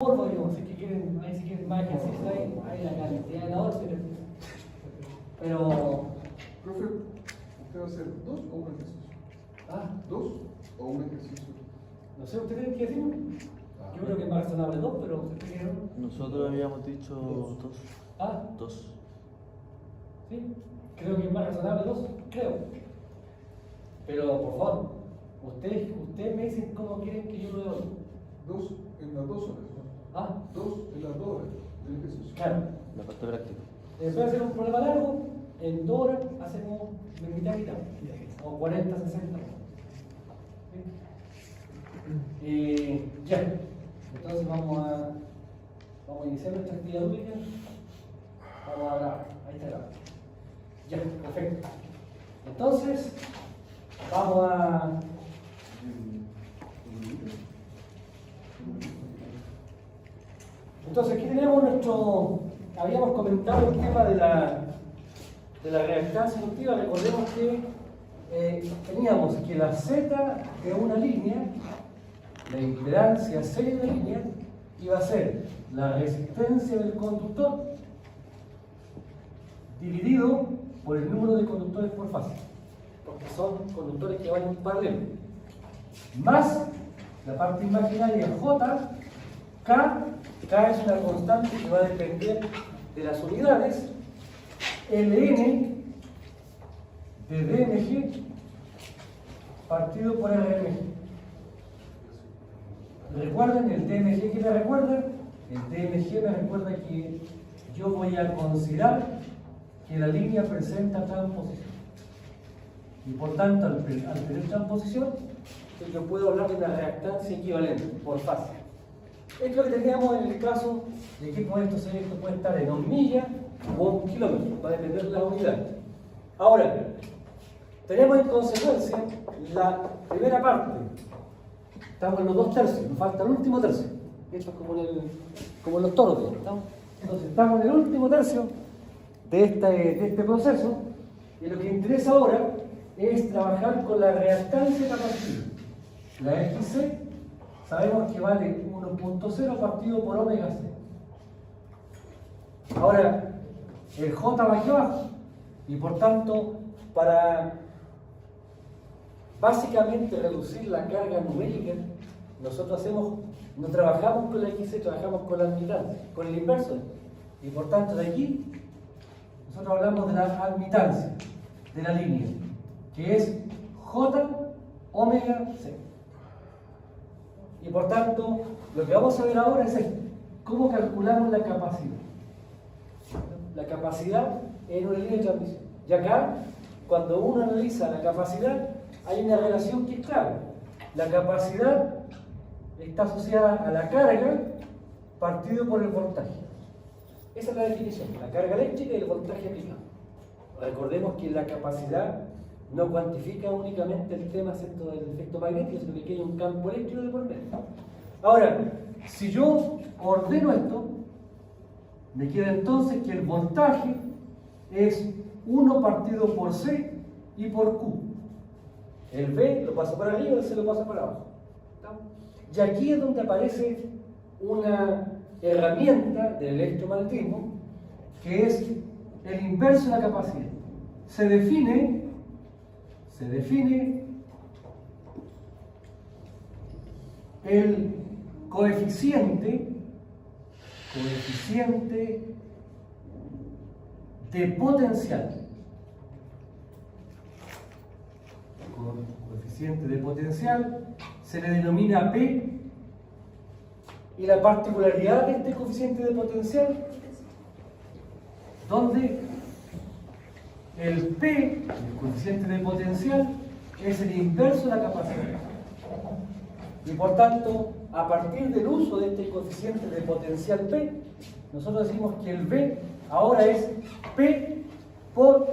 Yo sé que quieren, ahí si quieren más ejercicio, hay la cantidad de labor, pero Profe, ¿usted va a hacer 2 o un ejercicio? ah, 2 o un ejercicio. no sé, ¿ustedes tienen que decirme? Yo creo que es más razonable 2, pero ¿ustedes quieren? Nosotros habíamos dicho 2. Ah, 2. sí, creo que es más razonable 2, creo. Pero por favor, ustedes me dicen cómo quieren que yo lo haga. 2 en las 2 horas. Ah, 2 en las 2 horas del ejercicio. claro. La parte práctica. Después de hacer un problema largo, en 2 horas hacemos mitad y mitad, o 40, 60. Ya, entonces vamos a iniciar nuestra actividad lúdica. Vamos a grabar, ahí está grabado. Ya, perfecto. Entonces, vamos a... Entonces, aquí tenemos nuestro... Habíamos comentado el tema de la reactancia inductiva. Recordemos que teníamos que la Z de una línea, la impedancia C de una línea, iba a ser la resistencia del conductor dividido por el número de conductores por fase, porque son conductores que van en paralelo, más la parte imaginaria J, K es una constante que va a depender de las unidades, Ln de DMG partido por RMG. ¿Recuerdan el DMG que me recuerda? El DMG me recuerda que yo voy a considerar que la línea presenta transposición. Y por tanto, al tener transposición, yo puedo hablar de una reactancia equivalente por fase. Esto es lo que teníamos en el caso de que esto puede estar en 1 milla o 1 kilómetro, va a depender de las unidades. Ahora, tenemos en consecuencia la primera parte. Estamos en los 2 tercios, nos falta el último tercio. Esto es como en los toros, ¿estamos? Entonces, estamos en el último tercio de este proceso, y lo que interesa ahora es trabajar con la reactancia capacitiva. La XC sabemos que vale 1.0 partido por omega C. Ahora, el J va aquí abajo, y por tanto, para básicamente reducir la carga numérica, nosotros no trabajamos con la XC, trabajamos con la admitancia, con el inverso. Y por tanto, de aquí, nosotros hablamos de la admitancia de la línea, que es J omega C. Y por tanto, lo que vamos a ver ahora es esto: cómo calculamos la capacidad. La capacidad en una línea de transmisión. Y acá, cuando uno analiza la capacidad, hay una relación que es clave. La capacidad está asociada a la carga partido por el voltaje. Esa es la definición, la carga eléctrica y el voltaje aplicado. Recordemos que la capacidad no cuantifica únicamente el tema del efecto magnético, sino que hay un campo eléctrico de por medio. Ahora, si yo ordeno esto, me queda entonces que el voltaje es 1 partido por C y por Q. El B lo paso para arriba y el C lo paso para abajo. Y aquí es donde aparece una herramienta del electromagnetismo que es el inverso de la capacidad. Se define el coeficiente de potencial. Coeficiente de potencial se le denomina P, y la particularidad de este coeficiente de potencial, donde el P, el coeficiente de potencial, es el inverso de la capacidad. Y por tanto, a partir del uso de este coeficiente de potencial P, nosotros decimos que el B ahora es P por...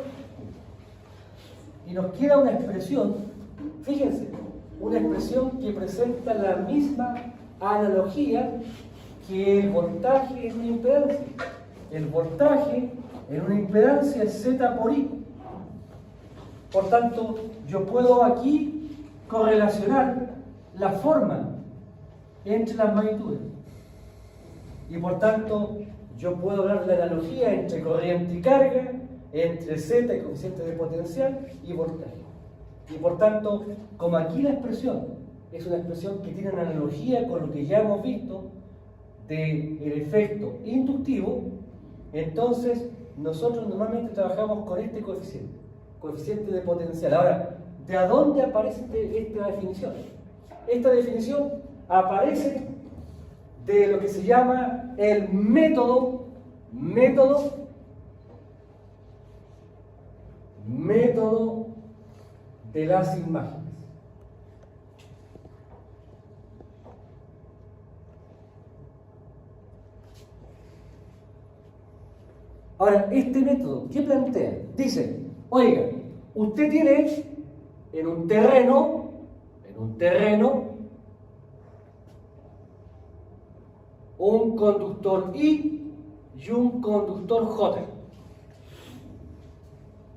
Y nos queda una expresión, fíjense, una expresión que presenta la misma analogía que el voltaje en una impedancia. El voltaje en una impedancia es Z por I. Por tanto, yo puedo aquí correlacionar la forma entre las magnitudes. Y por tanto, yo puedo hablar de la analogía entre corriente y carga, entre Z y coeficiente de potencial y voltaje. Y por tanto, como aquí la expresión es una expresión que tiene una analogía con lo que ya hemos visto del efecto inductivo, entonces nosotros normalmente trabajamos con este coeficiente de potencial. Ahora, ¿de dónde aparece esta definición? Esta definición aparece de lo que se llama el método de las imágenes. Ahora, este método, ¿qué plantea? Dice, oiga, usted tiene en un terreno, un conductor I y un conductor J.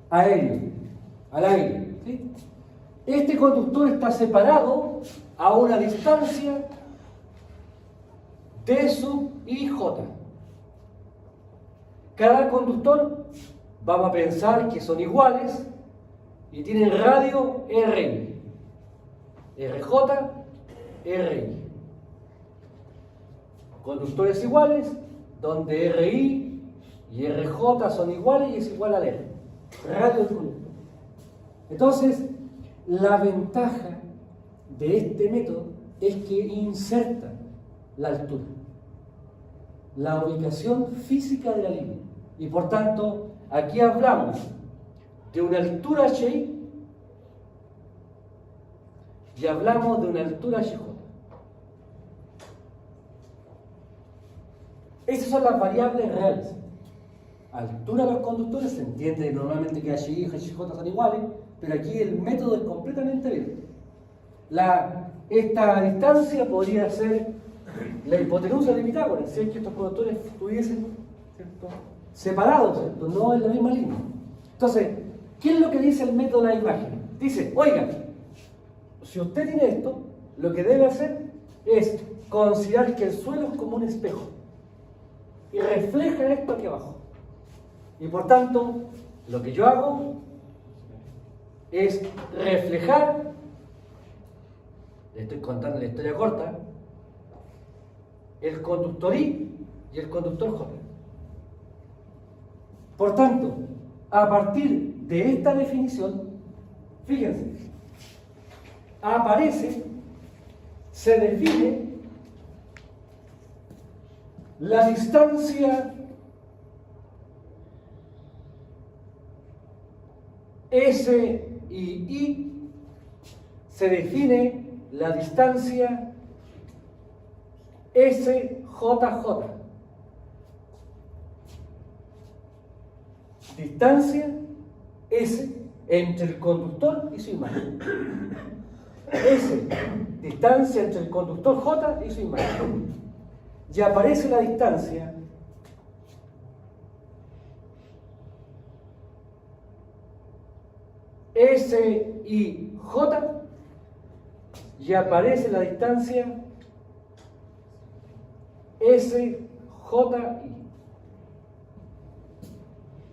Aéreo, al aire. ¿Sí? Este conductor está separado a una distancia D sub IJ. Cada conductor, vamos a pensar que son iguales y tienen radio RI, RJ, RI. Conductores iguales, donde RI y RJ son iguales y es igual a R. Radio del conductor. Entonces, la ventaja de este método es que inserta la altura, la ubicación física de la línea. Y por tanto, aquí hablamos de una altura HI y hablamos de una altura HJ. Esas son las variables reales. Altura de los conductores, se entiende normalmente que HI y HJ son iguales, pero aquí el método es completamente abierto. Esta distancia podría ser la hipotenusa de Pitágoras, si es que estos conductores estuviesen, ¿cierto?, separados, ¿cierto?, no en la misma línea. Entonces, ¿qué es lo que dice el método de la imagen? Dice, oiga, si usted tiene esto, lo que debe hacer es considerar que el suelo es como un espejo y refleja esto aquí abajo. Y por tanto, lo que yo hago es reflejar, le estoy contando la historia corta, el conductor I y el conductor J. Por tanto, a partir de esta definición, fíjense, se define la distancia S y I, se define la distancia SJJ. Distancia S entre el conductor y su imagen. S, distancia entre el conductor J y su imagen. Y aparece la distancia SIJ y aparece la distancia SJI.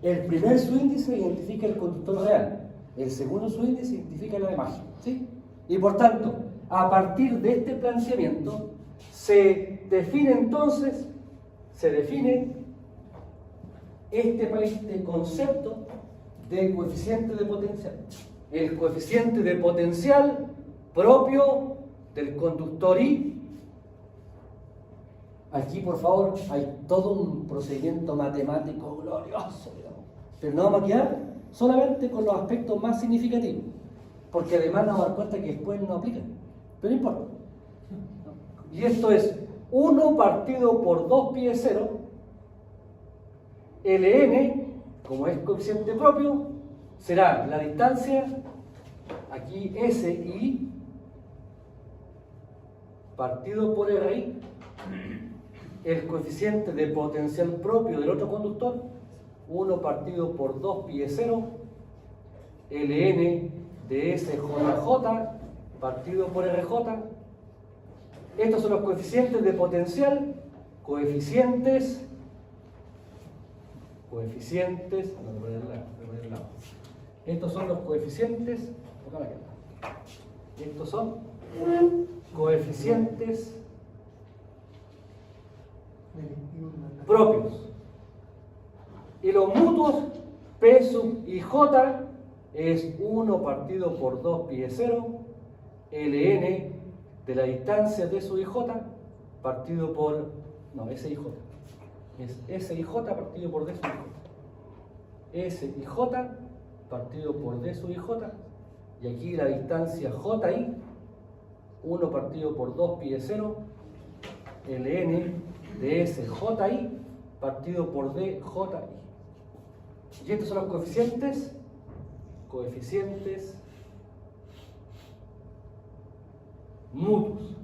El primer subíndice identifica el conductor real, el segundo subíndice identifica la imagen, ¿sí? Y por tanto, a partir de este planteamiento, se define este concepto de coeficiente de potencial. El coeficiente de potencial propio del conductor I. Aquí, por favor, hay todo un procedimiento matemático glorioso, digamos. Pero nos vamos a quedar solamente con los aspectos más significativos, porque además nos vamos a dar cuenta que después no aplican. Pero no importa. Y esto es 1 partido por 2 pi de 0, Ln, como es coeficiente propio, será la distancia, aquí S y I, partido por RI, el coeficiente de potencial propio del otro conductor, 1 partido por 2 pi de 0, Ln de SJJ, partido por RJ. Estos son los coeficientes de potencial coeficientes, no, voy a poner el lado. Estos son los coeficientes, estos son coeficientes propios. Y los mutuos, P sub I J, es 1 partido por 2 pi de 0, ln de la distancia de su IJ partido por, no, SIJ. Es SIJ partido por D sub IJ. SIJ partido por D sub IJ. Y aquí la distancia JI, 1 partido por 2 pi de 0, ln de SJI partido por DJI. Y estos son los coeficientes mutuos.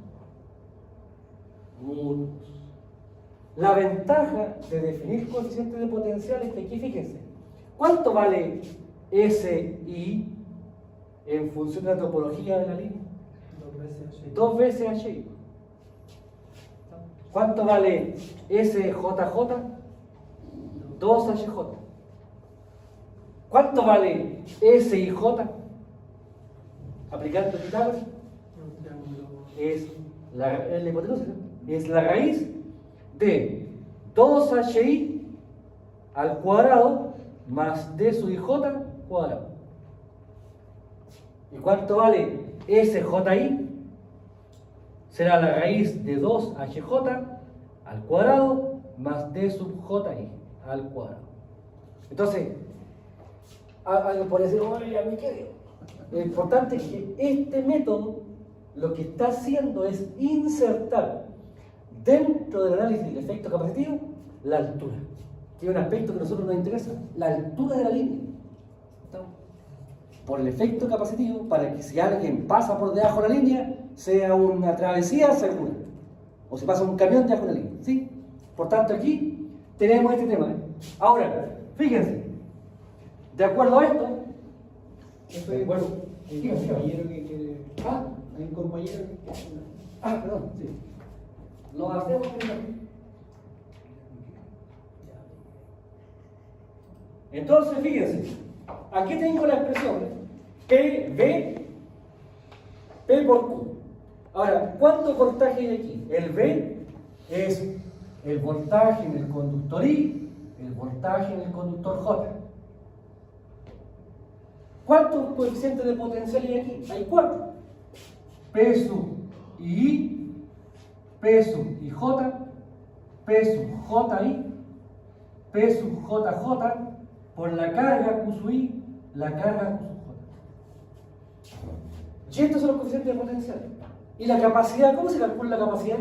La ventaja de definir coeficientes de potencial es que aquí, fíjense, ¿cuánto vale SI en función de la topología de la línea? 2 veces HI. ¿Cuánto vale SJJ? 2HJ. ¿Cuánto vale SIJ? Aplicando Pitágoras. Es la hipotenusa, es la raíz de 2HI al cuadrado más D sub IJ cuadrado. ¿Y cuánto vale SJI? Será la raíz de 2HJ al cuadrado más D sub JI al cuadrado. Entonces, alguien podría decir, oye, ¿a mí qué digo? Lo importante es que este método lo que está haciendo es insertar dentro del análisis del efecto capacitivo la altura, que es un aspecto que a nosotros nos interesa, la altura de la línea. Por el efecto capacitivo, para que si alguien pasa por debajo de la línea, sea una travesía segura, o se pasa un camión debajo de la línea, ¿sí? Por tanto, aquí tenemos este tema. Ahora, fíjense, de acuerdo a esto, De acuerdo. Hay un compañero que quiere. ¿ah? Hay un compañero que quiere. Perdón, sí. Lo hacemos primero. Entonces, fíjense, aquí tengo la expresión P por Q. Ahora, ¿cuánto voltaje hay aquí? El V es el voltaje en el conductor I, el voltaje en el conductor J. ¿Cuántos coeficientes de potencial hay aquí? Hay 4. P sub I, P sub IJ, P sub JI, P sub JJ, por la carga Q sub I, la carga Q sub J. Y estos son los coeficientes de potencial. ¿Y la capacidad? ¿Cómo se calcula la capacidad?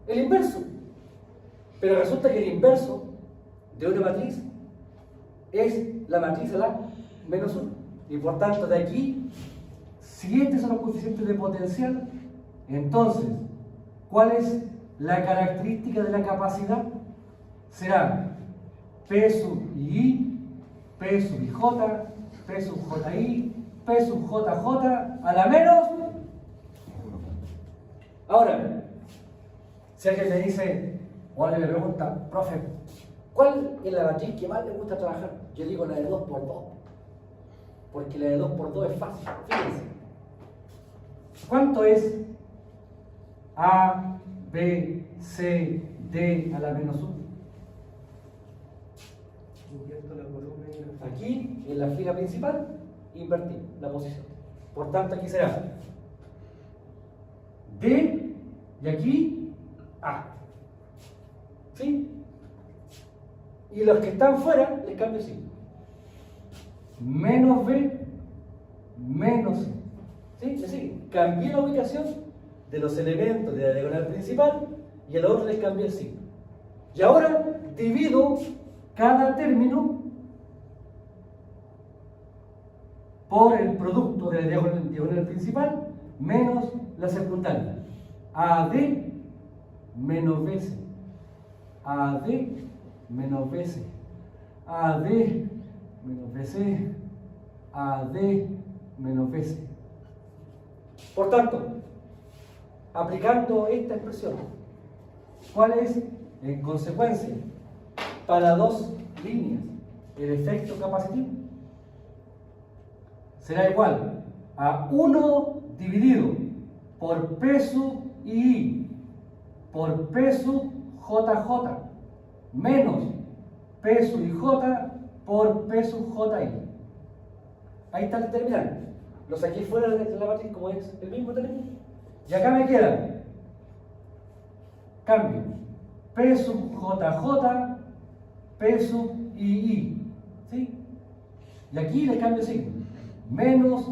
El inverso. Pero resulta que el inverso de una matriz es la matriz de la menos 1. Y por tanto, de aquí, si estos son los coeficientes de potencial, entonces, ¿cuál es la característica de la capacidad? Será P sub I, P sub IJ, P sub JI, P sub JJ a la menos. Ahora, si alguien le dice, o alguien le pregunta, profe, ¿cuál es la matriz que más le gusta trabajar? Yo digo la de 2 por 2. Porque la de 2 por 2 es fácil. Fíjense. ¿Cuánto es A, B, C, D a la menos 1? Aquí, en la fila principal, invertir la posición. Por tanto, aquí será D y aquí A. ¿Sí? Y los que están fuera, les cambio signo. Menos B, menos C. ¿Sí? ¿Me siguen? Cambié la ubicación de los elementos de la diagonal principal y el otro les cambié el signo. Y ahora divido cada término por el producto de la diagonal principal menos la secundaria. AD menos BC. AD menos BC. AD menos BC. AD menos BC. Por tanto, aplicando esta expresión, ¿Cuál es, en consecuencia, para dos líneas, el efecto capacitivo? Será igual a 1 dividido por P sub I por P sub JJ menos P sub IJ por P sub JI. Ahí está el determinante. Lo saqué fuera de la matriz como es el mismo determinante. Y acá me queda, cambio, P sub JJ, P sub II. ¿Sí? Y aquí le cambio signo. Menos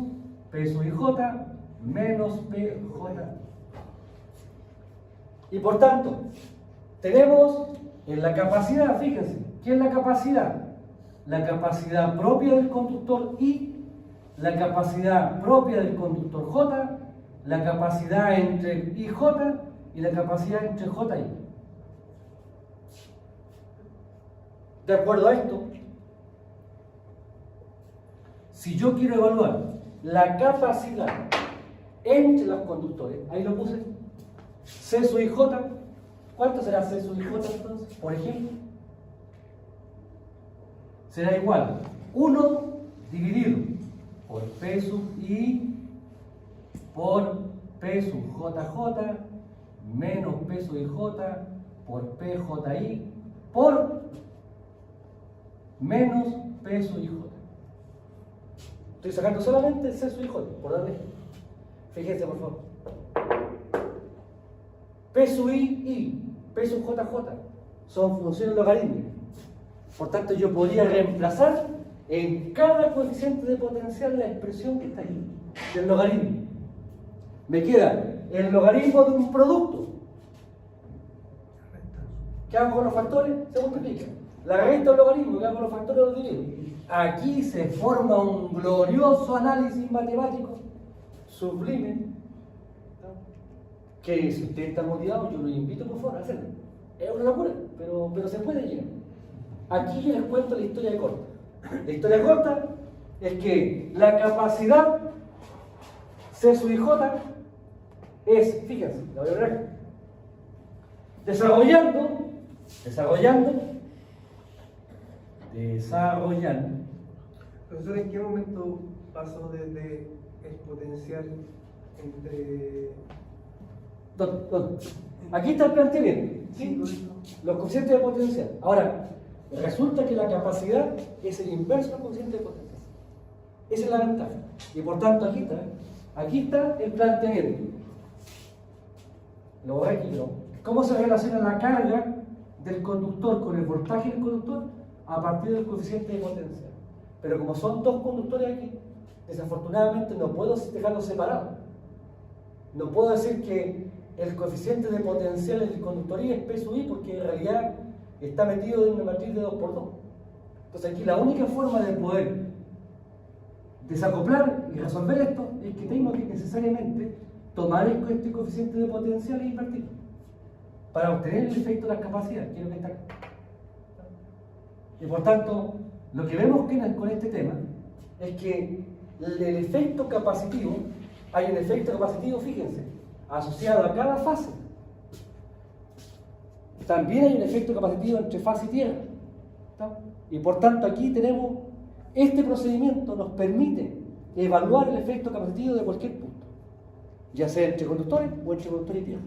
P sub IJ menos PJ. Y por tanto, tenemos en la capacidad, fíjense, ¿qué es la capacidad? La capacidad propia del conductor I, la capacidad propia del conductor J, la capacidad entre IJ y la capacidad entre JI. De acuerdo a esto, si yo quiero evaluar la capacidad entre los conductores, ahí lo puse, C sub IJ, ¿cuánto será C sub IJ entonces? Por ejemplo, será igual 1 dividido por P sub I por P sub JJ menos P sub IJ por PJI por menos P sub IJ. Estoy sacando solamente C sub IJ, por darle. Fíjense, por favor. P sub I, P sub JJ son funciones logarítmicas. Por tanto, yo podría reemplazar en cada coeficiente de potencial la expresión que está ahí, del logaritmo. Me queda el logaritmo de un producto. ¿Qué hago con los factores? Se multiplica. La resta del logaritmo, ¿qué hago con los factores? Los divido. Aquí se forma un glorioso análisis matemático sublime, que si usted está motivado, yo lo invito por favor a hacerlo. Es una locura, pero se puede llegar. Aquí les cuento la historia corta. La historia corta es que la capacidad C sub IJ es, fíjense, la voy a ver, desarrollando. Profesor, ¿en qué momento pasó desde el potencial entre... ¿Dónde? Aquí está el planteamiento, ¿sí? Los coeficientes de potencial. Ahora, resulta que la capacidad es el inverso del coeficiente de potencial. Esa es la ventaja. Y por tanto, aquí está el planteamiento. Lo borré aquí, ¿no? ¿Cómo se relaciona la carga del conductor con el voltaje del conductor a partir del coeficiente de potencial? Pero como son dos conductores aquí, desafortunadamente no puedo dejarlos separados. No puedo decir que el coeficiente de potencial del conductor I es P sub I, porque en realidad está metido en una matriz de 2×2. Entonces aquí la única forma de poder desacoplar y resolver esto es que tengo que necesariamente tomar este coeficiente de potencial e invertirlo para obtener el efecto de las capacidades, que es lo que está acá. Y por tanto, lo que vemos con este tema es que el efecto capacitivo, hay un efecto capacitivo, fíjense, asociado a cada fase. También hay un efecto capacitivo entre fase y tierra. ¿Está? Y por tanto aquí tenemos, este procedimiento nos permite evaluar el efecto capacitivo de cualquier punto, ya sea entre conductores o entre conductor y tierra.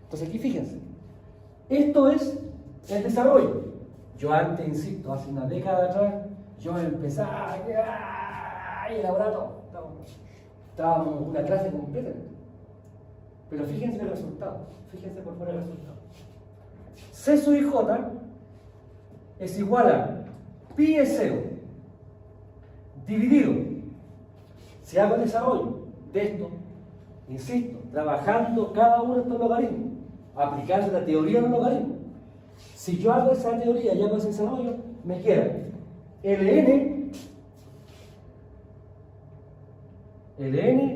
Entonces aquí fíjense, esto es el desarrollo. Yo antes, insisto, hace una década atrás, yo empezaba a elaborar todo. Estábamos una clase completa. Pero fíjense el resultado. Fíjense por favor el resultado. C sub IJ es igual a pi es 0 dividido. Si hago el desarrollo de esto, insisto, trabajando cada uno de estos logaritmos, aplicando la teoría de los logaritmos. Si yo hago esa teoría y hago ese desarrollo, me queda ln,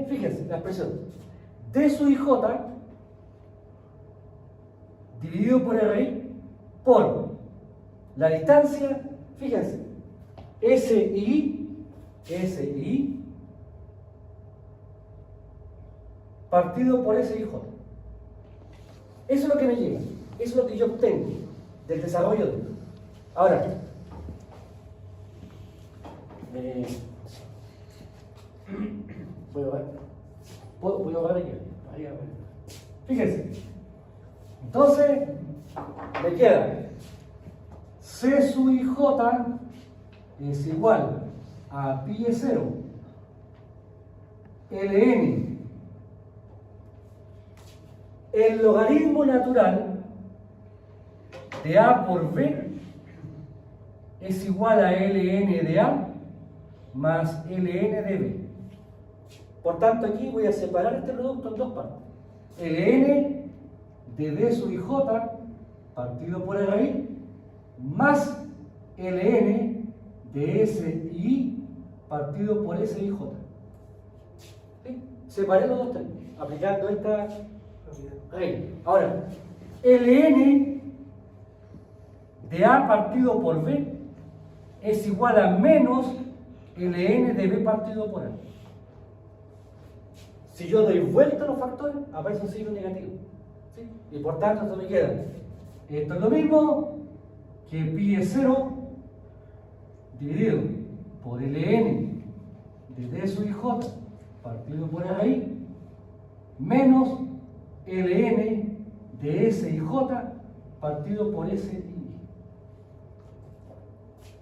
fíjense la expresión, d sub IJ dividido por RI por la distancia, fíjense, SI partido por SIJ. Eso es lo que me llega. Eso es lo que yo obtengo del desarrollo de esto. Ahora, voy a ver aquí. Fíjense. Entonces, me queda C sub I J es igual a pi es 0 ln el logaritmo natural de A por B es igual a ln de A más ln de B. Por tanto, aquí voy a separar este producto en dos partes. Ln de D sub I J partido por el raíz más ln de S y I partido por S y J. ¿Sí? Separé los dos términos, aplicando esta regla. Ahora, ln de A partido por B es igual a menos ln de B partido por A. Si yo doy vuelta a los factores, aparece un signo negativo. ¿Sí? Y por tanto, esto me queda. Esto es lo mismo que pi es 0 dividido por ln de D sub I J partido por A raíz menos ln de S y J partido por S y I.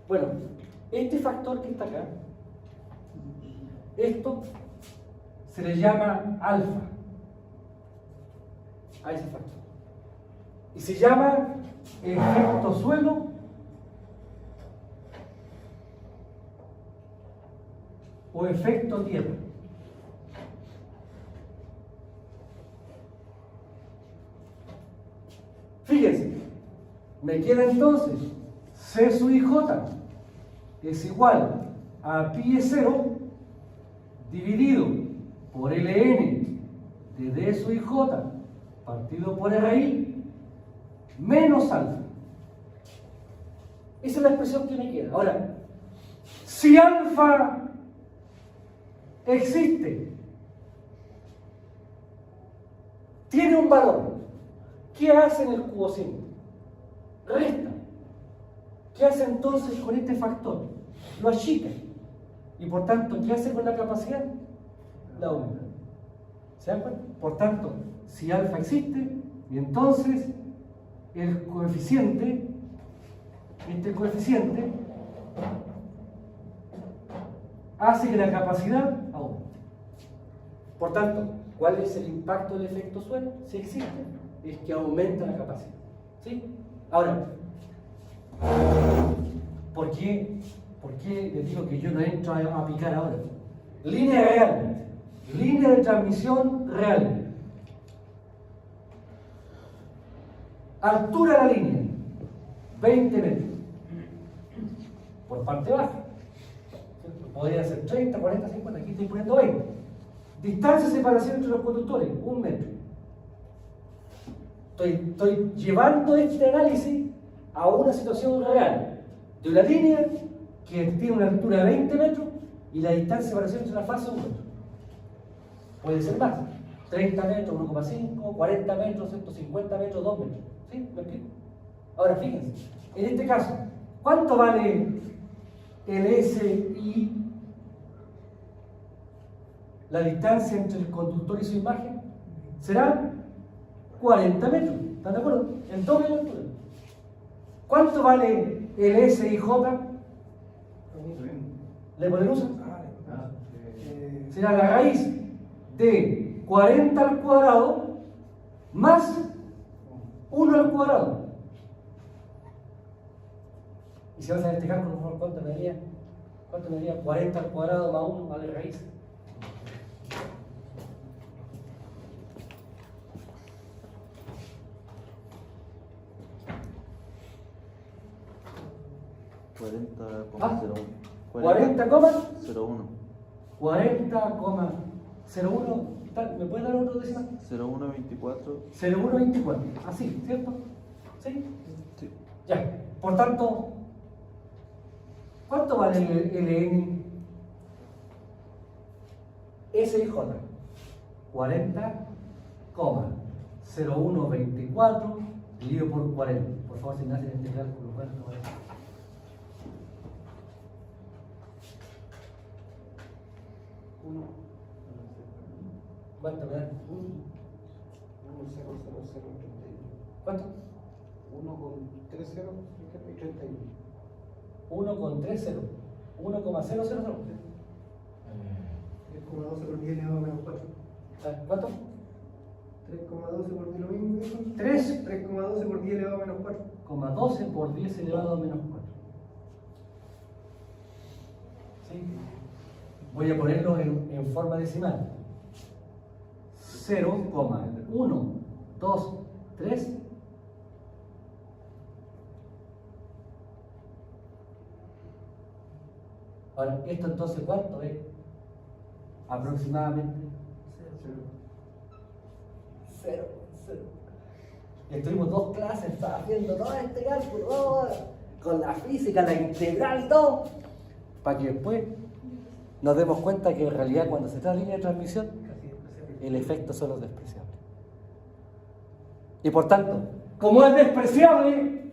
Bueno, este factor que está acá, esto se le llama alfa a ese factor. Y se llama efecto suelo o efecto tierra. Fíjense, me queda entonces C sub I J es igual a pi es 0 dividido por ln de D sub I J partido por raíz menos alfa. Esa es la expresión que me queda. Ahora, si alfa existe, tiene un valor, ¿qué hace en el cociente? Resta. ¿Qué hace entonces con este factor? Lo achica. Y por tanto, ¿qué hace con la capacidad? La aumenta. ¿Se dan cuenta? Por tanto, si alfa existe, y entonces el coeficiente, este coeficiente, hace que la capacidad aumente. Por tanto, ¿cuál es el impacto del efecto suelo? Si existe, es que aumenta la capacidad. ¿Sí? Ahora, ¿por qué les digo que yo no entro a picar ahora? Línea real, línea de transmisión real. Altura de la línea, 20 metros. Por parte baja. Podría ser 30, 40, 50, aquí estoy poniendo 20. Distancia de separación entre los conductores, 1 metro. Estoy llevando este análisis a una situación real de una línea que tiene una altura de 20 metros y la distancia de separación entre las fases es 1 metro. Puede ser más, 30 metros, 1,5, 40 metros, 150 metros, 2 metros. ¿Sí? ¿Me explico? Ahora fíjense, en este caso, ¿cuánto vale el SI? La distancia entre el conductor y su imagen será 40 metros. ¿Están de acuerdo? El doble de la altura. ¿Cuánto vale el SIJ? ¿La hipotenusa? Será la raíz de 40 al cuadrado más 1 al cuadrado. Y si vas a este cálculo, por favor, ¿cuánto me daría? 40 al cuadrado más 1 vale raíz. ¿40,01? 40,01. ¿Me puede dar otro decimal? 0124. 0124. Así, ¿cierto? ¿Sí? Sí. Ya. Por tanto, ¿cuánto vale el ln? SIJ. 40,0124 dividido por 40. Por favor, si me hacen este cálculo, bueno, no vale. ¿Cuánto, verdad? 1,00031. ¿Cuánto? 1,30 y 31. 1,30. 1,000. 3,12 por 10 elevado a menos 4. ¿Cuánto? 3,12 por 10 lo mismo, dijo. 3,12 por 10 elevado a menos 4. 12 por 10 elevado a menos 4. ¿Sí? Voy a ponerlo en forma decimal. 0,123. Ahora, ¿esto entonces cuánto es? Aproximadamente. 0. Estuvimos 2 clases haciendo todo este cálculo, con la física, la integral y todo, para que después nos demos cuenta que en realidad cuando se trata de línea de transmisión, el efecto son los despreciables. Y por tanto, como es despreciable,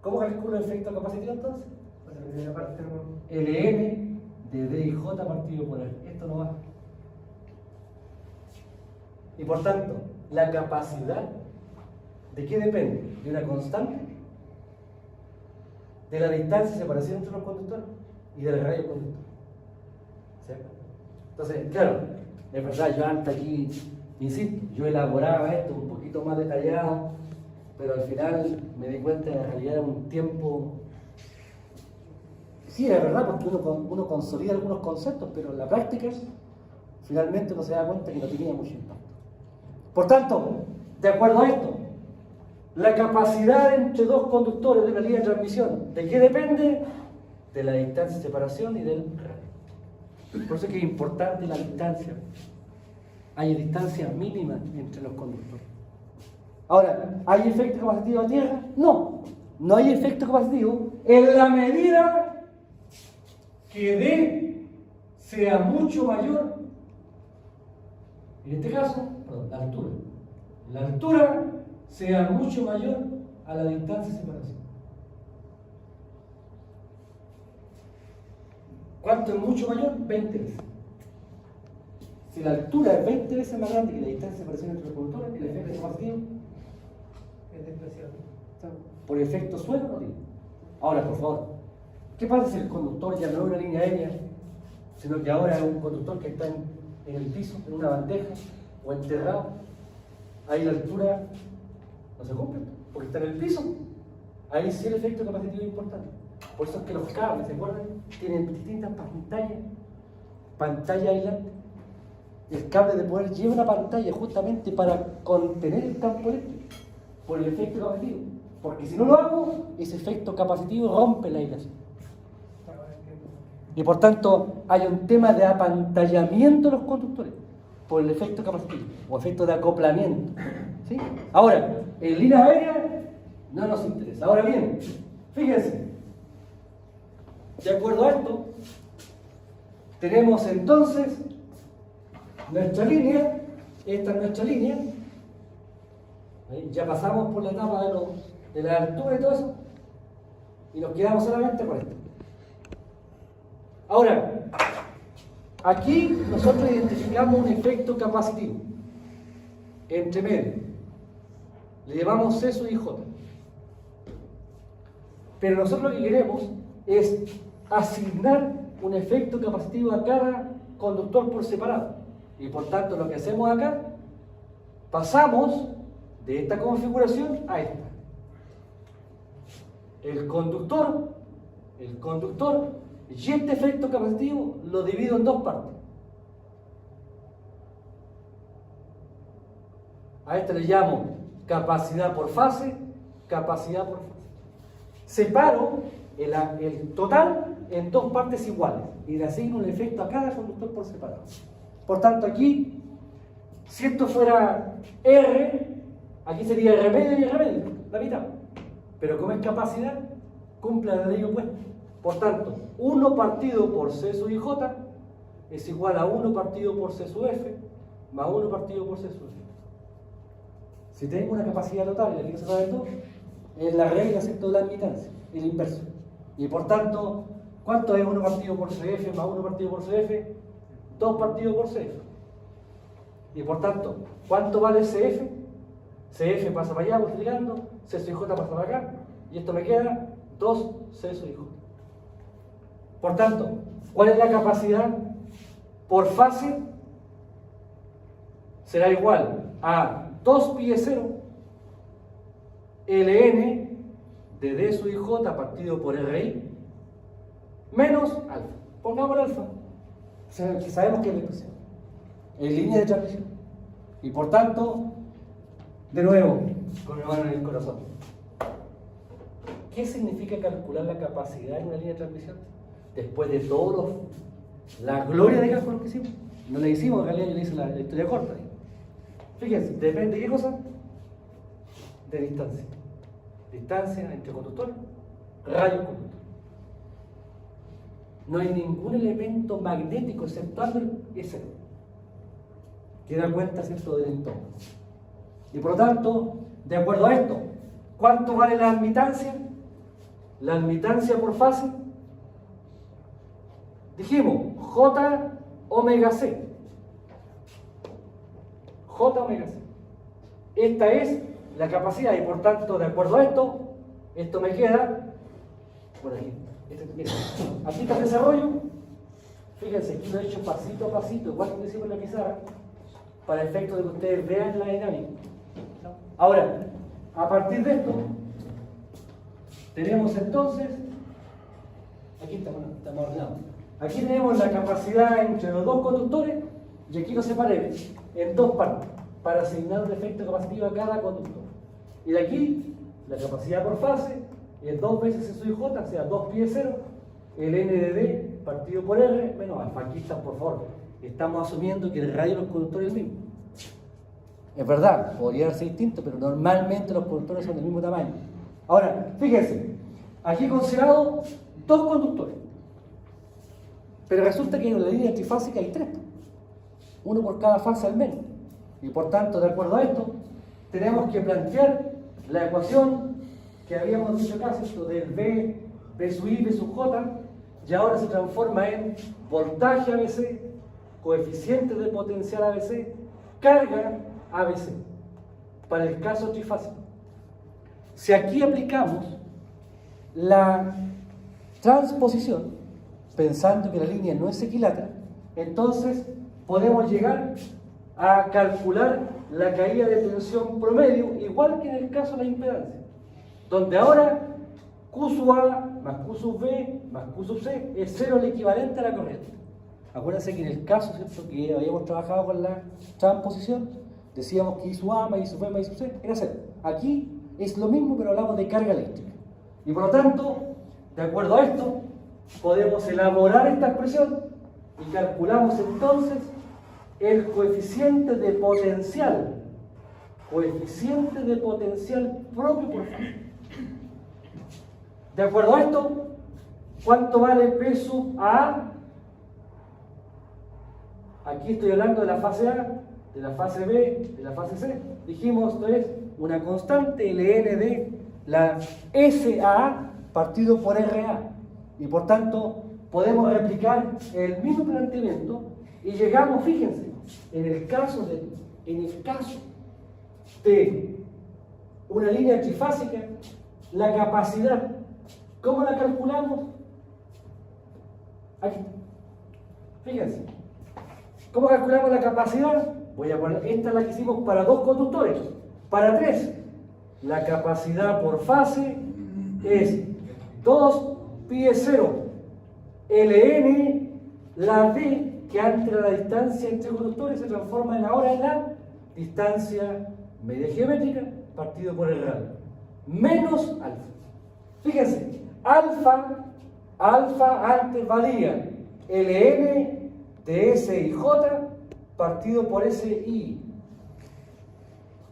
¿cómo calculo el efecto capacitivo entonces? Para la primera parte tenemos Ln de D y J partido por R. Esto no va. Y por tanto, la capacidad, ¿de qué depende? ¿De una constante? De la distancia de separación entre los conductores y del radio conductor. ¿Cierto? Entonces, claro, es verdad, yo antes aquí, insisto, yo elaboraba esto un poquito más detallado, pero al final me di cuenta que en realidad era un tiempo. Sí, es verdad, porque uno consolida algunos conceptos, pero en la práctica, finalmente uno se da cuenta que no tenía mucho impacto. Por tanto, de acuerdo a esto, la capacidad entre dos conductores de una línea de transmisión, ¿de qué depende? De la distancia de separación y del radio. Por eso es que es importante la distancia. Hay distancia mínima entre los conductores. Ahora, ¿hay efecto capacitivo a tierra? No, no hay efecto capacitivo en la medida que D sea mucho mayor, en este caso, perdón, la altura. La altura sea mucho mayor a la distancia de separación. ¿Cuánto es mucho mayor? 20 veces. Si la altura es 20 veces más grande que la distancia de separación entre los conductores, el efecto capacitivo es despreciable. por efecto suelo no tiene. Ahora, por favor, ¿qué pasa si el conductor ya no es una línea aérea, sino que ahora es un conductor que está en el piso, en una bandeja o enterrado? Ahí la altura no se cumple, porque está en el piso. Ahí sí el efecto capacitivo es importante. Por eso es que los cables, ¿se acuerdan? Tienen distintas pantalla aislante. El cable de poder lleva una pantalla justamente para contener el campo eléctrico por el efecto capacitivo. Porque si no lo hago, ese efecto capacitivo rompe la aislación. Y por tanto, hay un tema de apantallamiento de los conductores por el efecto capacitivo o efecto de acoplamiento. ¿Sí? Ahora, en líneas aéreas no nos interesa. Ahora bien, fíjense, de acuerdo a esto, tenemos entonces nuestra línea, esta es nuestra línea. Ahí ya pasamos por la etapa de la altura y todo eso, y nos quedamos solamente con esto. Ahora, aquí nosotros identificamos un efecto capacitivo entre medio. Le llamamos C sub I J. Pero nosotros lo que queremos es asignar un efecto capacitivo a cada conductor por separado. Y por tanto, lo que hacemos acá, pasamos de esta configuración a esta. El conductor, y este efecto capacitivo lo divido en dos partes. A este le llamo capacidad por fase, capacidad por fase. Separo el total en dos partes iguales y le asigno un efecto a cada conductor por separado. Por tanto, aquí, si esto fuera R, aquí sería R medio y R medio, la mitad. Pero como es capacidad, cumple la ley opuesta. Por tanto, 1 partido por C sub I J es igual a 1 partido por C sub F más 1 partido por C sub F. Si tengo una capacidad total, y aquí no se sabe todo, es la regla, ¿cierto?, de la admitancia, el inverso. Y por tanto, ¿cuánto es 1 partido por CF más 1 partido por CF? 2 partidos por CF. Y por tanto, ¿cuánto vale CF? CF pasa para allá multiplicando, C sub J pasa para acá, y esto me queda 2 C sub J. Por tanto, ¿cuál es la capacidad por fase? Será igual a 2 pi 0 ln de D sub J partido por RI menos alfa. Pongamos alfa. O sea, que sabemos que es la expresión en línea de transmisión. Y por tanto, de nuevo, con la mano en el corazón. ¿Qué significa calcular la capacidad en una línea de transmisión? Después de todos la gloria de cálculos que hicimos. No le hicimos, en realidad yo le hice la historia corta. Fíjense, depende de qué cosa. De distancia. Distancia entre conductores, radio conductor. No hay ningún elemento magnético exceptuando el S, que da cuenta, ¿cierto?, del entorno. Y por lo tanto, de acuerdo a esto, ¿cuánto vale la admitancia? La admitancia por fase, dijimos, J omega C. J omega C. Esta es la capacidad y por tanto, de acuerdo a esto me queda por aquí. Mira, aquí está el desarrollo. Fíjense, aquí lo he hecho pasito a pasito, igual que decimos en la pizarra, para el efecto de que ustedes vean la dinámica. Ahora, a partir de esto, tenemos entonces, aquí estamos ordenados. Aquí tenemos la capacidad entre los dos conductores y aquí lo separé en dos partes para asignar un efecto capacitivo a cada conductor. Y de aquí, la capacidad por fase es 2 veces C sub J, o sea, 2 pi 0, el N de D partido por R menos alfa. Aquí están, por favor, estamos asumiendo que el radio de los conductores es el mismo. Es verdad, podría ser distinto, pero normalmente los conductores son del mismo tamaño. Ahora, fíjense, aquí he considerado dos conductores. Pero resulta que en la línea trifásica hay 3. Uno por cada fase al menos. Y por tanto, de acuerdo a esto, tenemos que plantear la ecuación que habíamos dicho acá, ¿cierto?, del B sub I, B sub J, y ahora se transforma en voltaje ABC, coeficiente de potencial ABC, carga ABC, para el caso trifásico. Si aquí aplicamos la transposición, pensando que la línea no es equilátera, entonces podemos llegar a calcular la caída de tensión promedio, igual que en el caso de la impedancia, donde ahora Q sub A más Q sub B más Q sub C es 0, el equivalente a la corriente. Acuérdense que en el caso, ¿cierto?, que habíamos trabajado con la transposición, decíamos que I sub A más I sub B más I sub C era 0. Aquí es lo mismo, pero hablamos de carga eléctrica. Y por lo tanto, de acuerdo a esto, podemos elaborar esta expresión y calculamos entonces el coeficiente de potencial propio por fase. De acuerdo a esto, ¿cuánto vale P sub A? Aquí estoy hablando de la fase A, de la fase B, de la fase C. Dijimos, esto es una constante ln de la SA partido por RA. Y por tanto, podemos replicar el mismo planteamiento y llegamos, fíjense, en el caso de una línea trifásica, la capacidad, ¿cómo la calculamos? Aquí. Fíjense. ¿Cómo calculamos la capacidad? Voy a poner, esta es la que hicimos para 2 conductores. Para 3, la capacidad por fase es 2 pi 0 ln la d, que antes era la distancia entre conductores, se transforma ahora en la distancia media geométrica partido por el radio, menos alfa. Fíjense, alfa antes valía ln de S y J partido por SI.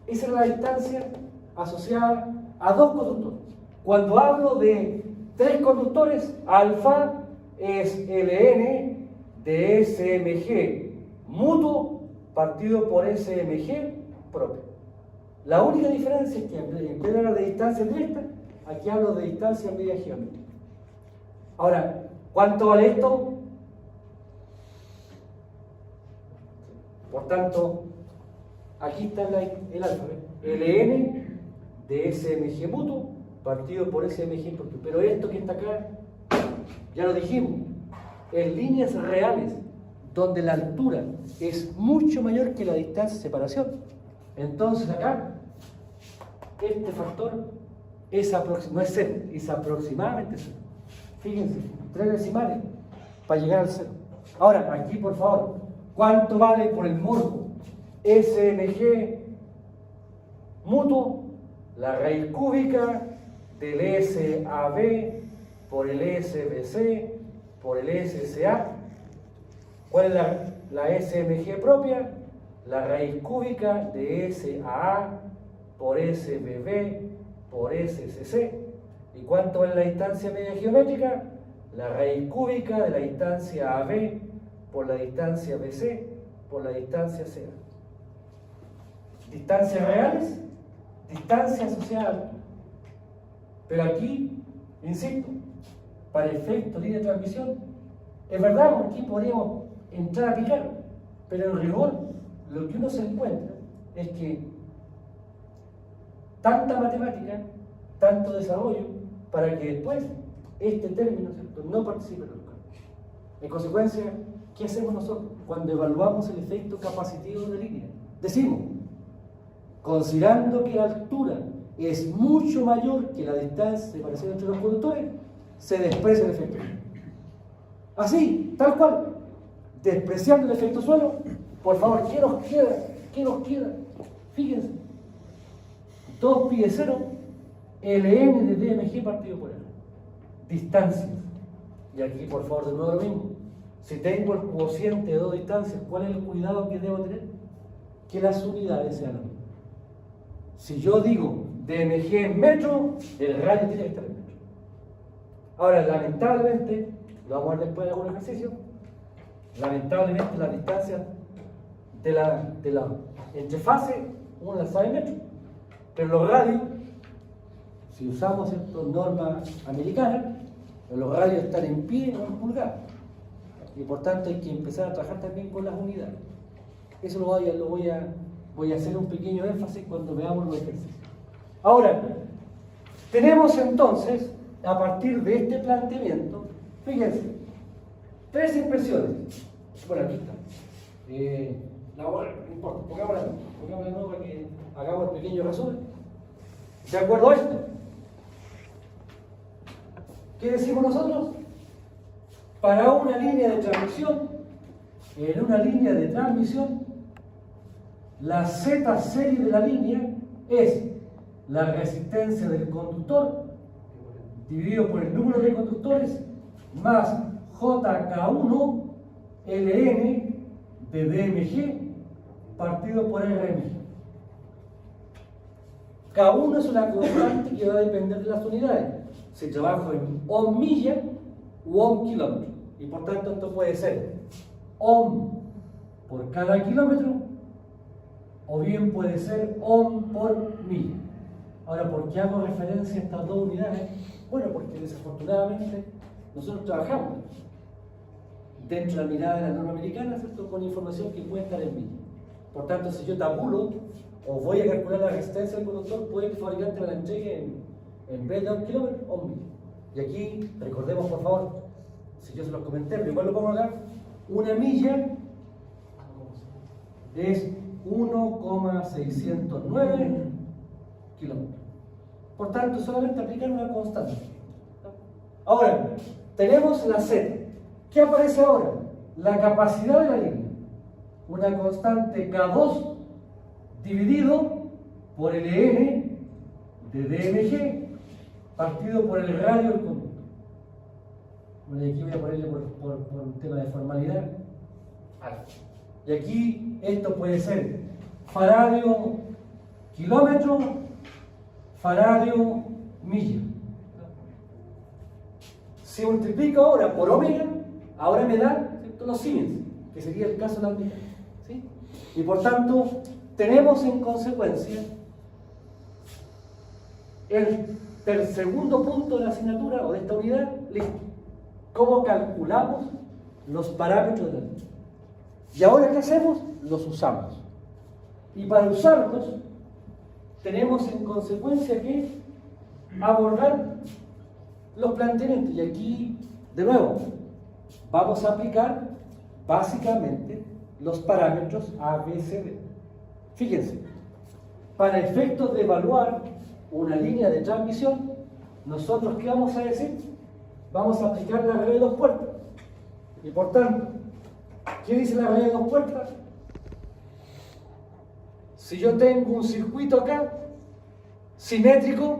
Esa era la distancia asociada a 2 conductores. Cuando hablo de 3 conductores, alfa es ln de SMG mutuo partido por SMG propio. La única diferencia es que en vez de hablar de distancia directa, aquí hablo de distancia media geométrica. Ahora, ¿cuánto vale esto? Por tanto, aquí está el álgebra. Ln de SMG mutuo partido por SMG propio. Pero esto que está acá, ya lo dijimos, en líneas reales, donde la altura es mucho mayor que la distancia de separación. Entonces acá, este factor no es cero, es aproximadamente cero. Fíjense, 3 decimales para llegar al cero. Ahora, aquí por favor, ¿cuánto vale por el morbo? SMG mutuo, la raíz cúbica del SAB por el SBC por el SSA. ¿Cuál es la SMG propia? La raíz cúbica de SAA por SBB por SCC. ¿Y cuánto es la distancia media geométrica? La raíz cúbica de la distancia AB por la distancia BC por la distancia CA. Distancias reales, distancia asociada. Pero aquí, insisto, para efecto de línea de transmisión, es verdad, aquí podríamos entrar a picar, pero en rigor, lo que uno se encuentra es que tanta matemática, tanto desarrollo, para que después este término, ¿cierto?, no participe en los cálculos. En consecuencia, ¿qué hacemos nosotros cuando evaluamos el efecto capacitivo de línea? Decimos, considerando que la altura es mucho mayor que la distancia de separación entre los conductores, se desprecia el efecto. Así, tal cual, despreciando el efecto suelo. Por favor, ¿qué nos queda? ¿Qué nos queda? Fíjense, 2 pi de 0, Ln de DMG partido por R. Distancias. Y aquí, por favor, de nuevo lo mismo. Si tengo el cociente de 2 distancias, ¿cuál es el cuidado que debo tener? Que las unidades sean las mismas. Si yo digo DMG en metro, el radio tiene que estar en metro. Ahora, lamentablemente, lo vamos a ver después de algún ejercicio, lamentablemente las distancias de la entre fases, uno las sabe en metro. Pero los radios, si usamos normas americanas, los radios están en pie o en pulgada. Y por tanto hay que empezar a trabajar también con las unidades. Eso voy a hacer un pequeño énfasis cuando veamos los ejercicios. Ahora, tenemos entonces, a partir de este planteamiento, fíjense, 3 impresiones. Bueno, aquí está. No importa, pongámosla de nuevo para que hagamos el pequeño resumen. ¿De acuerdo a esto? ¿Qué decimos nosotros? Para una línea de transmisión, en una línea de transmisión, la Z serie de la línea es la resistencia del conductor dividido por el número de conductores más JK1 LN de DMG partido por RMG. K1 es una constante que va a depender de las unidades. Si trabajo en ohm milla u ohm kilómetro. Y por tanto esto puede ser ohm por cada kilómetro o bien puede ser ohm por milla. Ahora, ¿por qué hago referencia a estas 2 unidades? Bueno, porque desafortunadamente nosotros trabajamos dentro de la mirada de la norma americana, ¿cierto?, con información que puede estar en milla. Por tanto, si yo tabulo o voy a calcular la resistencia del conductor, puede que el fabricante me la entregue en vez de 1 kilómetro, 1 milla. Y aquí, recordemos por favor, si yo se los comenté, pero igual lo pongo acá, 1 milla es 1,609 kilómetros. Por tanto, solamente aplicar una constante. Ahora, tenemos la Z. ¿Qué aparece ahora? La capacidad de la línea. Una constante K2 dividido por el N de DMG partido por el radio del conductor. Bueno, y aquí voy a ponerle por un tema de formalidad alfa. Y aquí esto puede ser faradio kilómetro, faradio milla. Si multiplico ahora por omega, ahora me da, ¿cierto?, los Siemens, que sería el caso de la unidad, ¿sí? Y por tanto, tenemos en consecuencia el segundo punto de la asignatura o de esta unidad, listo. ¿Cómo calculamos los parámetros de la línea? Y ahora, ¿qué hacemos? Los usamos. Y para usarlos, tenemos en consecuencia que abordar los planteamientos. Y aquí, de nuevo, vamos a aplicar básicamente los parámetros A, B, C, D. Fíjense, para efectos de evaluar una línea de transmisión, nosotros, ¿qué vamos a decir? Vamos a aplicar la regla de dos puertas. Y por tanto, ¿qué dice la regla de dos puertas? Si yo tengo un circuito acá, simétrico,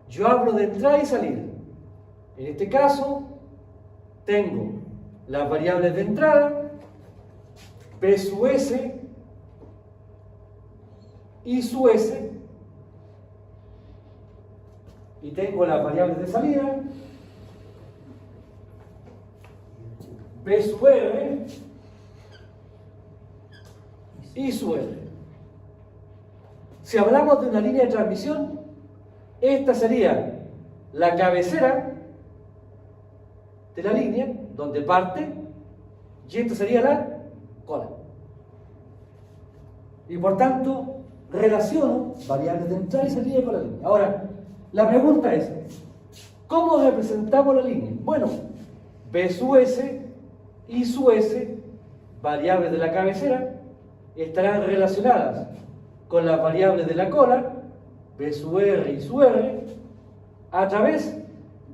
yo hablo de entrada y salida. En este caso, tengo las variables de entrada, P sub S, I sub S, y tengo las variables de salida, P sub R, I sub R. Si hablamos de una línea de transmisión, esta sería la cabecera de la línea, donde parte, y esta sería la cola. Y por tanto, relaciono variables de entrada y salida con la línea. Ahora, la pregunta es, ¿cómo representamos la línea? Bueno, B sub S, I sub S, variables de la cabecera, estarán relacionadas con las variables de la cola, B sub R y sub R, a través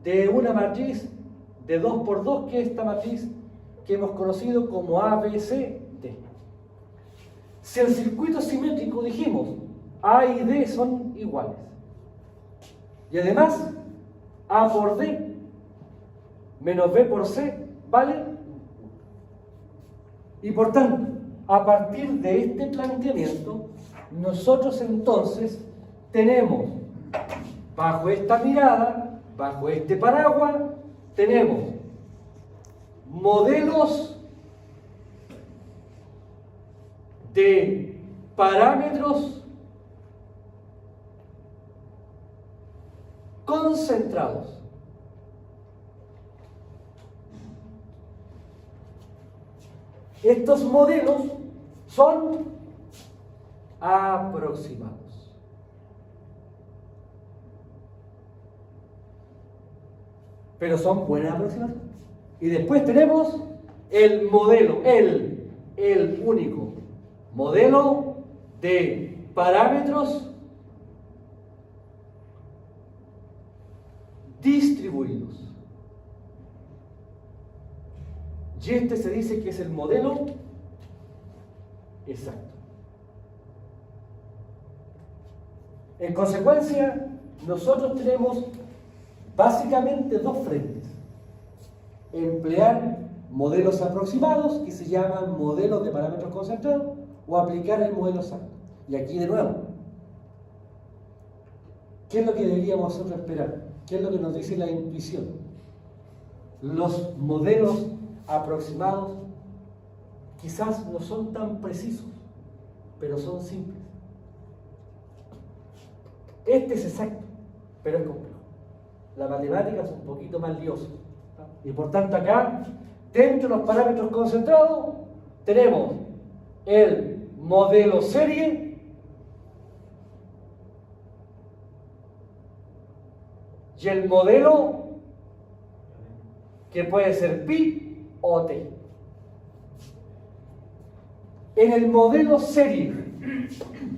de una matriz de 2 por 2, que es esta matriz que hemos conocido como ABCD. Si el circuito es simétrico, dijimos, A y D son iguales. Y además, A por D menos B por C vale. Y por tanto, a partir de este planteamiento, nosotros entonces tenemos, bajo esta mirada, bajo este paraguas, tenemos modelos de parámetros concentrados. Estos modelos son aproximados. Pero son buenas aproximaciones. Y después tenemos el modelo, el único modelo de parámetros distribuidos. Y este se dice que es el modelo exacto. En consecuencia, nosotros tenemos básicamente dos frentes. Emplear modelos aproximados, que se llaman modelos de parámetros concentrados, o aplicar el modelo exacto. Y aquí de nuevo, ¿qué es lo que deberíamos nosotros esperar? ¿Qué es lo que nos dice la intuición? Los modelos aproximados quizás no son tan precisos, pero son simples. Este es exacto, pero es complejo. La matemática es un poquito más liosa. Y por tanto acá, dentro de los parámetros concentrados, tenemos el modelo serie y el modelo que puede ser pi o t. En el modelo serie,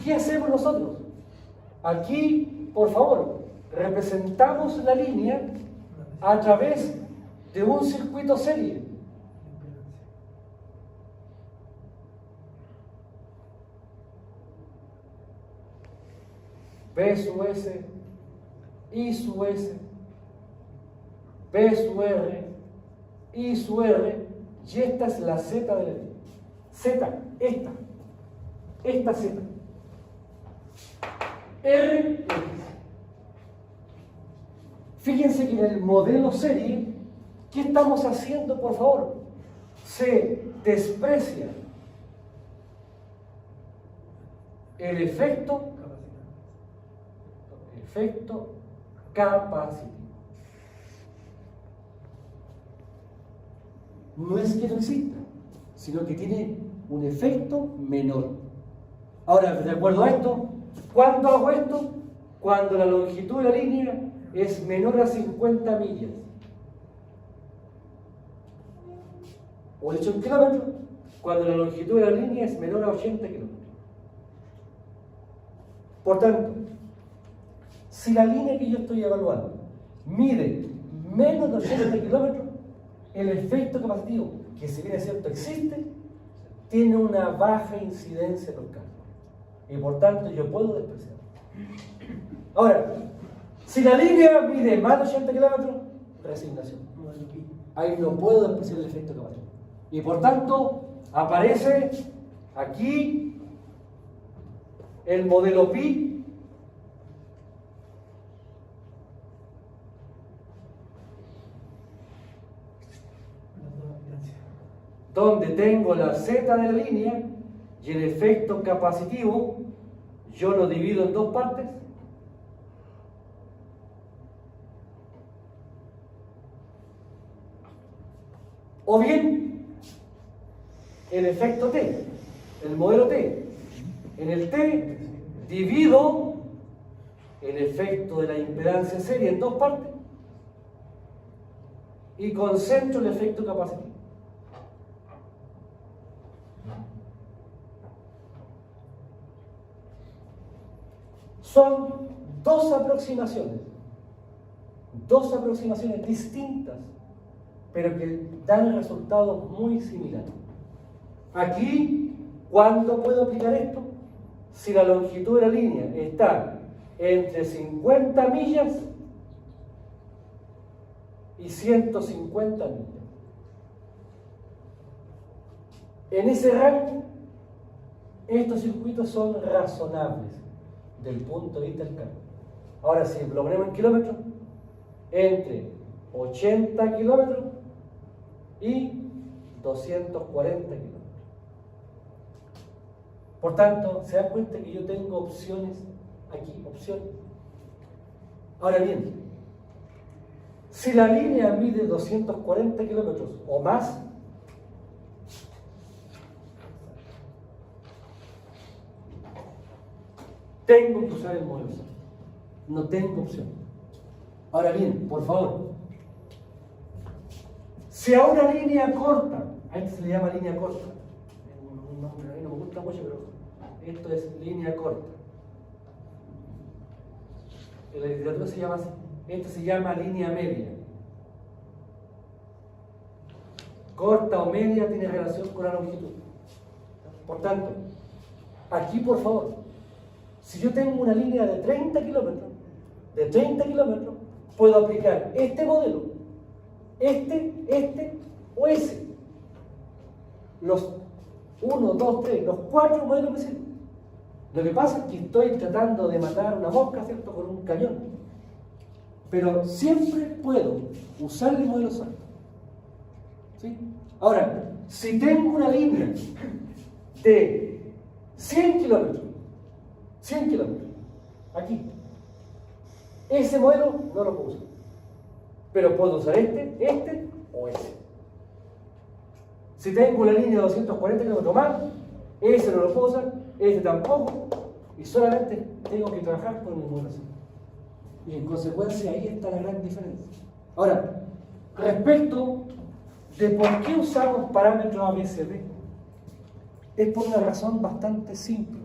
¿qué hacemos nosotros? Aquí, por favor, representamos la línea a través de un circuito serie. B sub S, I sub S, B sub R, I sub R, y esta es la Z de la línea. Z, esta Z. R, X. Fíjense que en el modelo serie, ¿qué estamos haciendo, por favor? Se desprecia el efecto capacitivo. No es que no exista, sino que tiene un efecto menor. Ahora, de acuerdo a esto, ¿cuándo hago esto? Cuando la longitud de la línea es menor a 50 millas. O hecho en kilómetros, cuando la longitud de la línea es menor a 80 kilómetros. Por tanto, si la línea que yo estoy evaluando mide menos de 80 kilómetros, el efecto capacitivo, que si bien es cierto existe, tiene una baja incidencia en los casos. Y por tanto yo puedo despreciarlo. Ahora, si la línea mide más de 80 kilómetros, resignación. Ahí no puedo despreciar el efecto capacitivo. Y por tanto, aparece aquí el modelo pi, donde tengo la z de la línea y el efecto capacitivo, yo lo divido en dos partes. O bien, el efecto T, el modelo T. En el T divido el efecto de la impedancia serie en dos partes y concentro el efecto capacitivo. Son dos aproximaciones distintas, pero que dan resultados muy similares. Aquí, ¿cuándo puedo aplicar esto? Si la longitud de la línea está entre 50 millas y 150 millas. En ese rango, estos circuitos son razonables del punto de vista del cambio. Ahora, si lo ponemos en kilómetros, entre 80 kilómetros y 240 kilómetros. Por tanto, se dan cuenta que yo tengo opciones aquí, opciones. Ahora bien, si la línea mide 240 kilómetros o más, tengo que usar el modelo SAT. No tengo opción. Ahora bien, por favor, si a una línea corta, a esto se le llama línea corta, un nombre a mí no me gusta mucho, pero esto es línea corta. En la literatura se llama así. Esto se llama línea media. Corta o media tiene relación con la longitud. Por tanto, aquí por favor, si yo tengo una línea de 30 kilómetros, puedo aplicar este modelo, este o ese. Los 1, 2, 3, los 4 modelos me sirven. Lo que pasa es que estoy tratando de matar una mosca, ¿cierto?, con un cañón. Pero siempre puedo usar el modelo SAT. ¿Sí? Ahora, si tengo una línea de 100 kilómetros, aquí, ese modelo no lo puedo usar. Pero puedo usar este o ese. Si tengo una línea de 240 kilómetros más, ese no lo puedo usar, este tampoco, y solamente tengo que trabajar con el modelo SAT. Y en consecuencia ahí está la gran diferencia. Ahora, respecto de por qué usamos parámetros ABCD, es por una razón bastante simple: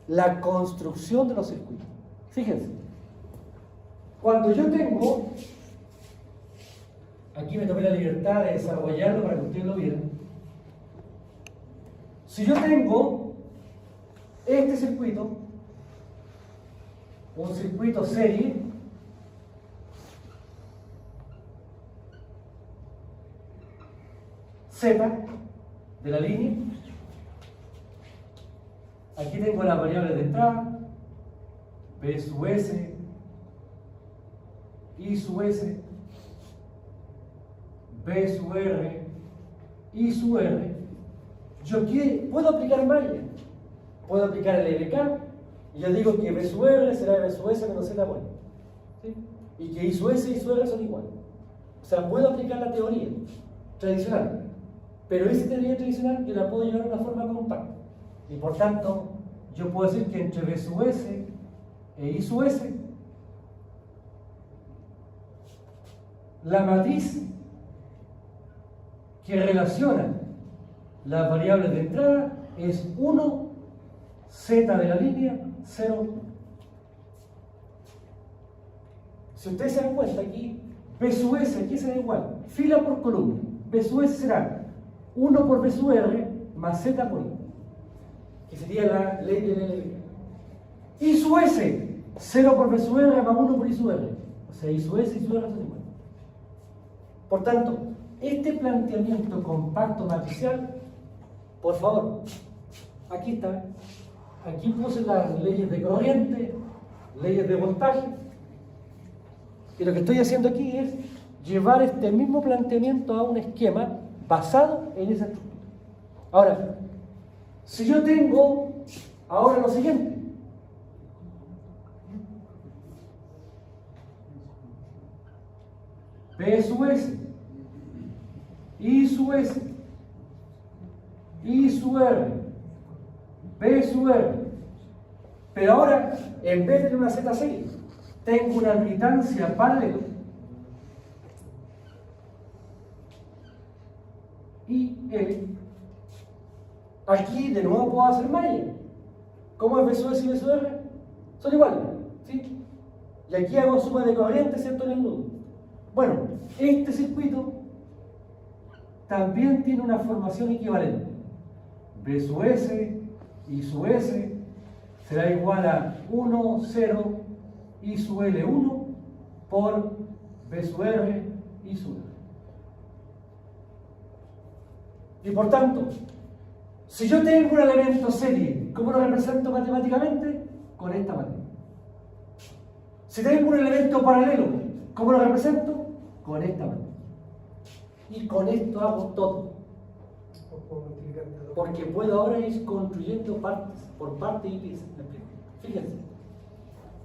la construcción de los circuitos. Fíjense, cuando yo tengo, aquí me tomé la libertad de desarrollarlo para que ustedes lo vieran. Si yo tengo este circuito, un circuito serie, Z de la línea, aquí tengo las variables de entrada, B sub S, I sub S, B sub R, I sub R. Yo puedo aplicar malla, puedo aplicar el LK, y yo digo que B sub R será B sub S menos Z por I. ¿Sí? y que I sub S y I sub R son iguales. O sea, puedo aplicar la teoría tradicional, pero esa teoría tradicional yo la puedo llevar de una forma compacta. Y por tanto, yo puedo decir que entre B sub S e I sub S, la matriz que relaciona las variables de entrada es 1, Z de la línea, 0, 1. Si ustedes se dan cuenta aquí, B sub S aquí será igual, fila por columna. B sub S será 1 por B sub R más Z por I, que sería la ley del LLB. I sub S, 0 por B sub R más 1 por I sub R. O sea, I sub S y I sub R son iguales. Por tanto, este planteamiento compacto matricial, por favor, aquí está. Aquí puse las leyes de corriente, leyes de voltaje. Y lo que estoy haciendo aquí es llevar este mismo planteamiento a un esquema basado en esa estructura. Ahora, si yo tengo ahora lo siguiente. B sub S, I sub S, I sub R, B sub R. Pero ahora, en vez de tener una Z serie, tengo una admitancia paralela y L. Aquí de nuevo puedo hacer malla. ¿Cómo es B sub S y B sub R? Son iguales, ¿sí? Y aquí hago suma de corriente, ¿cierto? En el nudo. Bueno, este circuito también tiene una formación equivalente. B sub S, I sub S será igual a 1, 0, I sub L1 por B sub R, I sub R. Y por tanto, si yo tengo un elemento serie, ¿cómo lo represento matemáticamente? Con esta matriz. Si tengo un elemento paralelo, ¿cómo lo represento? Con esta matriz. Y con esto hago todo. Porque puedo ahora ir construyendo partes, por partes y piezas. Fíjense.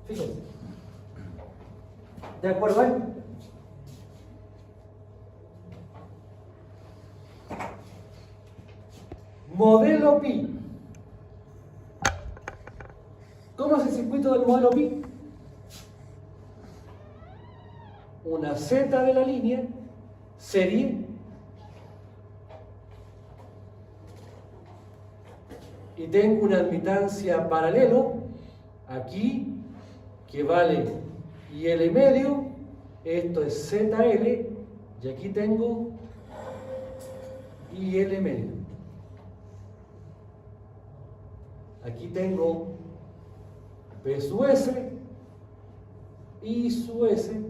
Fíjense. ¿De acuerdo ahí? Modelo pi. ¿Cómo es el circuito del modelo pi? Una Z de la línea, serie, y tengo una admitancia paralelo aquí que vale IL medio, esto es ZL, y aquí tengo IL medio. Aquí tengo B sub S, I sub S,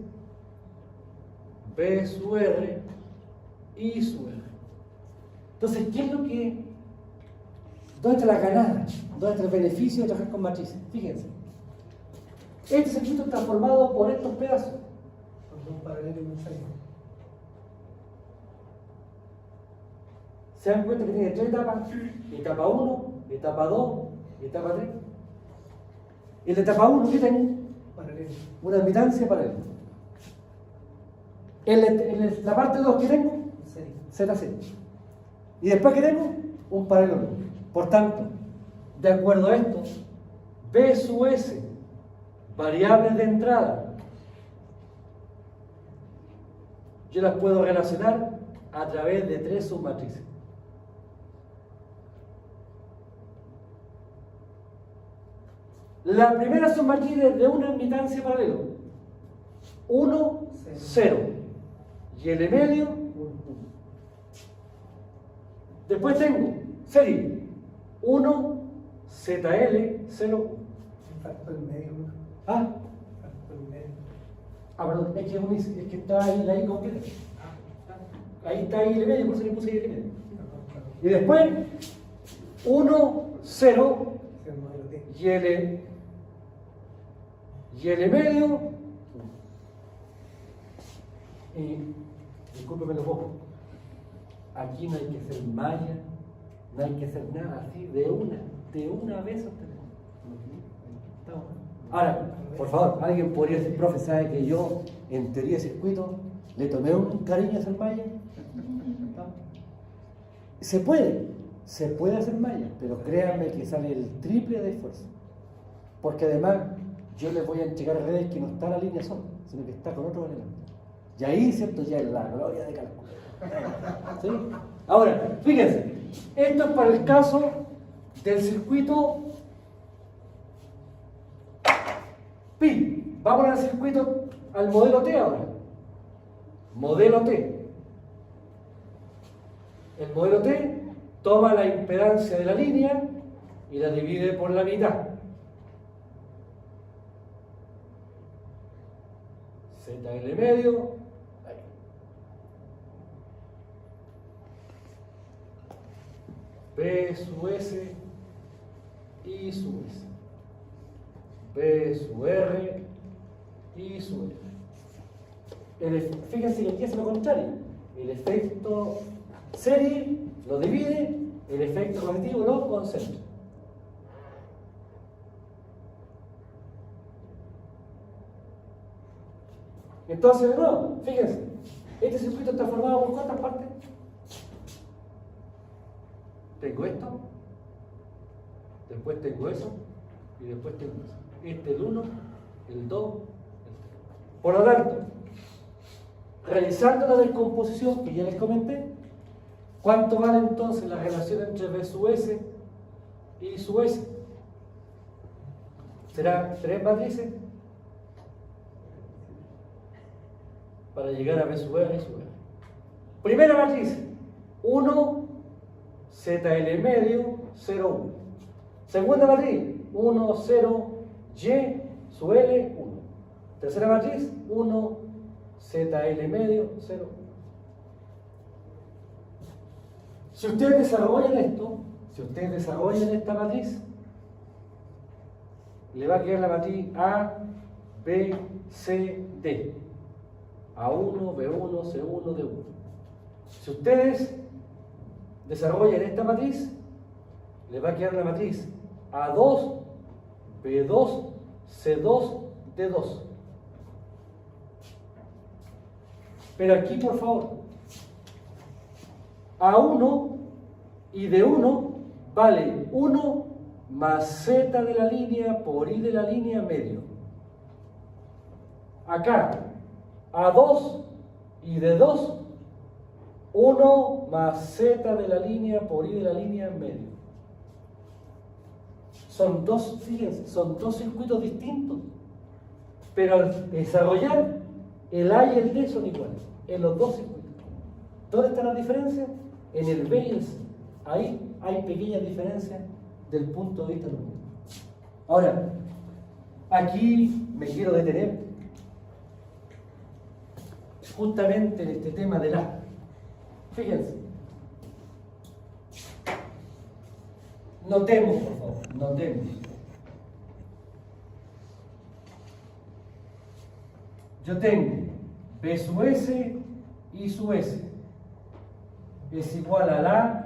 B sub R, I sub R. Entonces, ¿qué es lo que... ¿Dónde está la ganada? ¿Dónde está el beneficio de trabajar con matrices? Fíjense. Este circuito está formado por estos pedazos. Por un paralelo y un serie. ¿Se dan cuenta que tiene 3 etapas? Etapa 1, etapa 2 y etapa 3. En la etapa 1, ¿qué tengo? Paralelo. Una admitancia paralela. En la parte 2, ¿qué tengo? Serie. ZC. Y después, ¿qué tengo? Un paralelo. Por tanto, de acuerdo a esto, B sub S, variables de entrada, yo las puedo relacionar a través de 3 submatrices. La primera submatriz es de una admitancia paralelo. 1, 0. Y el medio, 1. Después tengo serie 1, ZL, 0. Factor medio. Ah, Factor medio. perdón, es que está ahí la I completa. Ahí está ahí el medio, por eso le puse ahí el medio. Y después 1, 0. El modelo T. Y el medio. Y discúlpeme los ojos. Aquí no hay que hacer malla, no hay que hacer nada, así de una vez obtenemos. Ahora, Por favor, alguien podría decir, profe, ¿sabe que yo, en teoría de circuito, le tomé un cariño a hacer malla? ¿No? Se puede hacer malla, pero créanme que sale el triple de esfuerzo. Porque además, yo les voy a entregar redes que no está la línea sola, sino que está con otros elementos. Y ahí, ¿cierto? Ya es la gloria de cálculo. ¿Sí? Ahora, fíjense, esto es para el caso del circuito pi. Vamos al circuito, al modelo T ahora. Modelo T. El modelo T toma la impedancia de la línea y la divide por la mitad. ZL medio. Ahí. P sub S y sub S. P sub R y sub R. Fíjense que aquí es lo contrario. El efecto serie lo divide, el efecto relativo lo concentra. Entonces, de nuevo, fíjense, este circuito está formado por ¿cuántas partes? Tengo esto, después tengo eso, y después tengo eso. Este el 1, el 2, el 3. Por lo tanto, realizando la descomposición que ya les comenté, ¿cuánto vale entonces la relación entre B sub S y sub S? ¿Será 3 matrices? Para llegar a B sub R y sub R. Primera matriz, 1, ZL medio, 0, 1. Segunda matriz, 1, 0, Y, sub L, 1. Tercera matriz, 1, ZL medio, 0, 1. Si ustedes desarrollan esto, si ustedes desarrollan esta matriz, le va a quedar la matriz A, B, C, D. A1, B1, C1, D1. Si ustedes desarrollan esta matriz, le va a quedar la matriz A2, B2, C2, D2. Pero aquí, por favor, A1 y D1 vale 1 más Z de la línea por I de la línea medio. Acá, A2 y D2, 1 más Z de la línea por I de la línea medio. Son dos, fíjense, son dos circuitos distintos. Pero al desarrollar, el A y el D son iguales en los dos circuitos. ¿Dónde están las diferencias? En el B y el C. Ahí hay pequeñas diferencias del punto de vista de los números. Ahora, aquí me quiero detener justamente en este tema del A. Fíjense. Notemos, por favor, notemos. Yo tengo B sub S y sub S es igual a la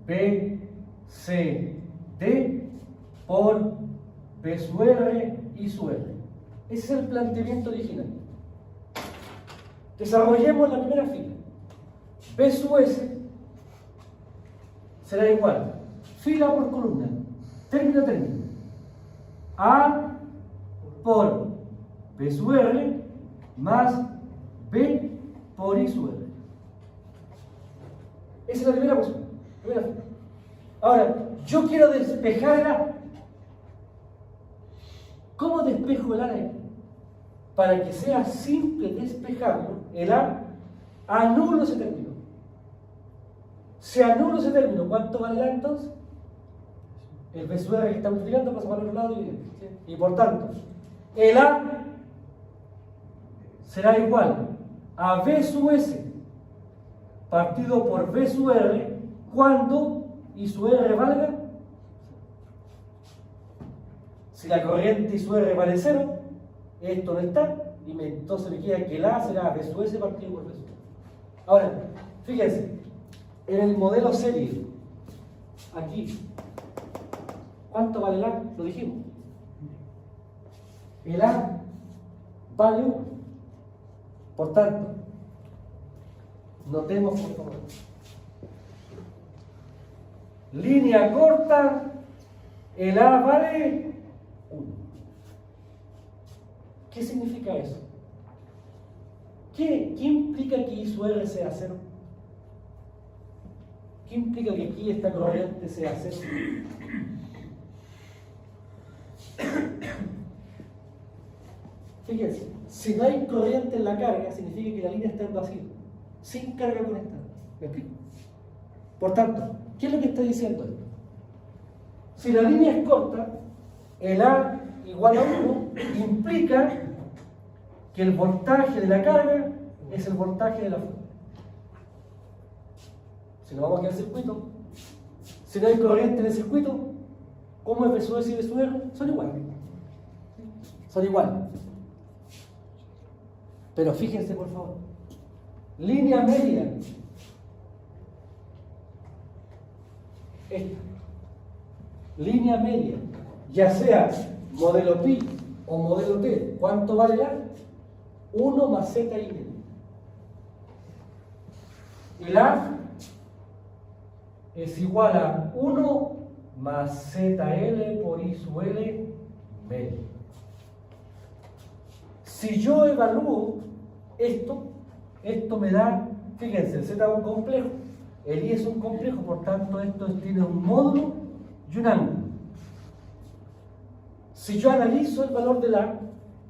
B, C, D por B sub R y sub R. Ese es el planteamiento original. Desarrollemos la primera fila. B sub S será igual, fila por columna, término a término, A por B sub R más B por I sub R. Esa es la primera cosa. Ahora, yo quiero despejar el A. ¿Cómo despejo el A de aquí? Para que sea simple despejarlo, el A, anulo ese término. Si anulo ese término, ¿cuánto vale el A entonces? El B sub R que está multiplicando pasa para el otro lado y por tanto, el A será igual a B sub S partido por B sub R cuando I sub R valga. Si la corriente I sub R vale 0, esto no está, y entonces me queda que el A será B sub S partido por B sub R. Ahora, fíjense, en el modelo serie, aquí, ¿cuánto vale el A? Lo dijimos. el A vale 1. Por tanto, notemos por favor. Línea corta, el A vale 1. ¿Qué significa eso? ¿Qué implica que I sub R sea 0? ¿Qué implica que aquí esta corriente sea 0? Fíjense, si no hay corriente en la carga, significa que la línea está en vacío, sin carga conectada. ¿Me explico? Por tanto, ¿qué es lo que está diciendo esto? Si la línea es corta, el A igual a 1 implica que el voltaje de la carga es el voltaje de la fuente. Si nos vamos aquí al circuito, si no hay corriente en el circuito, ¿cómo es V sub S y V sub R? Son iguales. Son iguales. Pero fíjense por favor, línea media, esta, línea media, ya sea modelo pi o modelo t, ¿cuánto vale la? 1 más z y medio. Y la es igual a 1 más zl por i sub l medio. Si yo evalúo esto me da, fíjense, el z es un complejo, el i es un complejo, por tanto esto tiene un módulo y un ángulo. Si yo analizo el valor de la,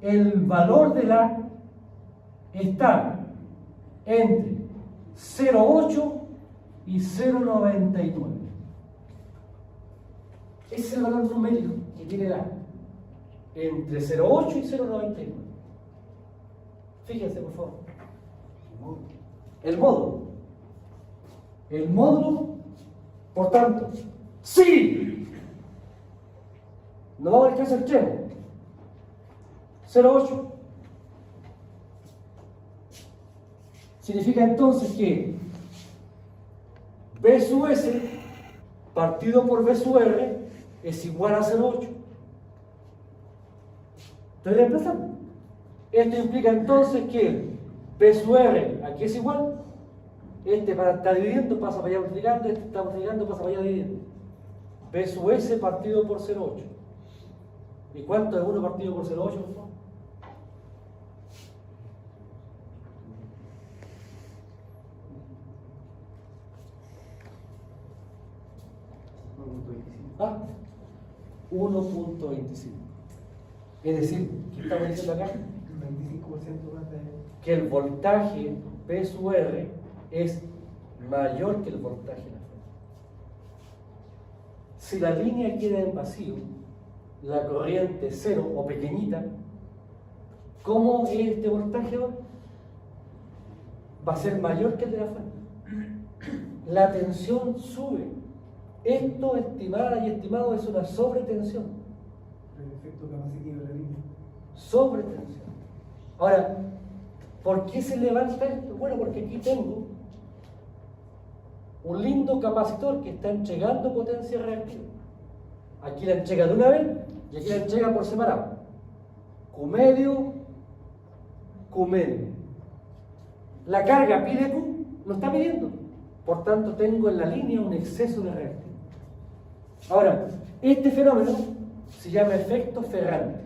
el valor de la está entre 0,8 y 0,99. Ese es el valor numérico que tiene la entre 0,8 y 0,99. Fíjense por favor. El módulo. El módulo, por tanto, sí. Nos vamos al caso extremo. 0,8 significa entonces que V sub S partido por V sub R es igual a 0,8. Estoy reemplazando. Esto implica entonces que V sub R aquí es igual. Este para estar dividiendo pasa para allá multiplicando, este está multiplicando, pasa para allá dividiendo. V sub S partido por 0,8. ¿Y cuánto es 1 partido por 0,8, por favor? ¿Ah? 1.25. Es decir, ¿qué estamos diciendo acá? 25% más de... Que el voltaje P sub R es mayor que el voltaje de la fuente. Si la línea queda en vacío, la corriente cero o pequeñita, ¿cómo es este voltaje? Va a ser mayor que el de la fuente. La tensión sube. Esto, estimada y estimado, es una sobretensión. El efecto capacitivo de la línea. Sobretensión. Ahora, ¿por qué se levanta esto? Bueno, porque aquí tengo un lindo capacitor que está entregando potencia reactiva. Aquí la entrega de una vez y aquí la entrega por separado. Q medio, Q medio. La carga pide Q, lo está midiendo. Por tanto, tengo en la línea un exceso de reactividad. Ahora, este fenómeno se llama efecto Ferranti.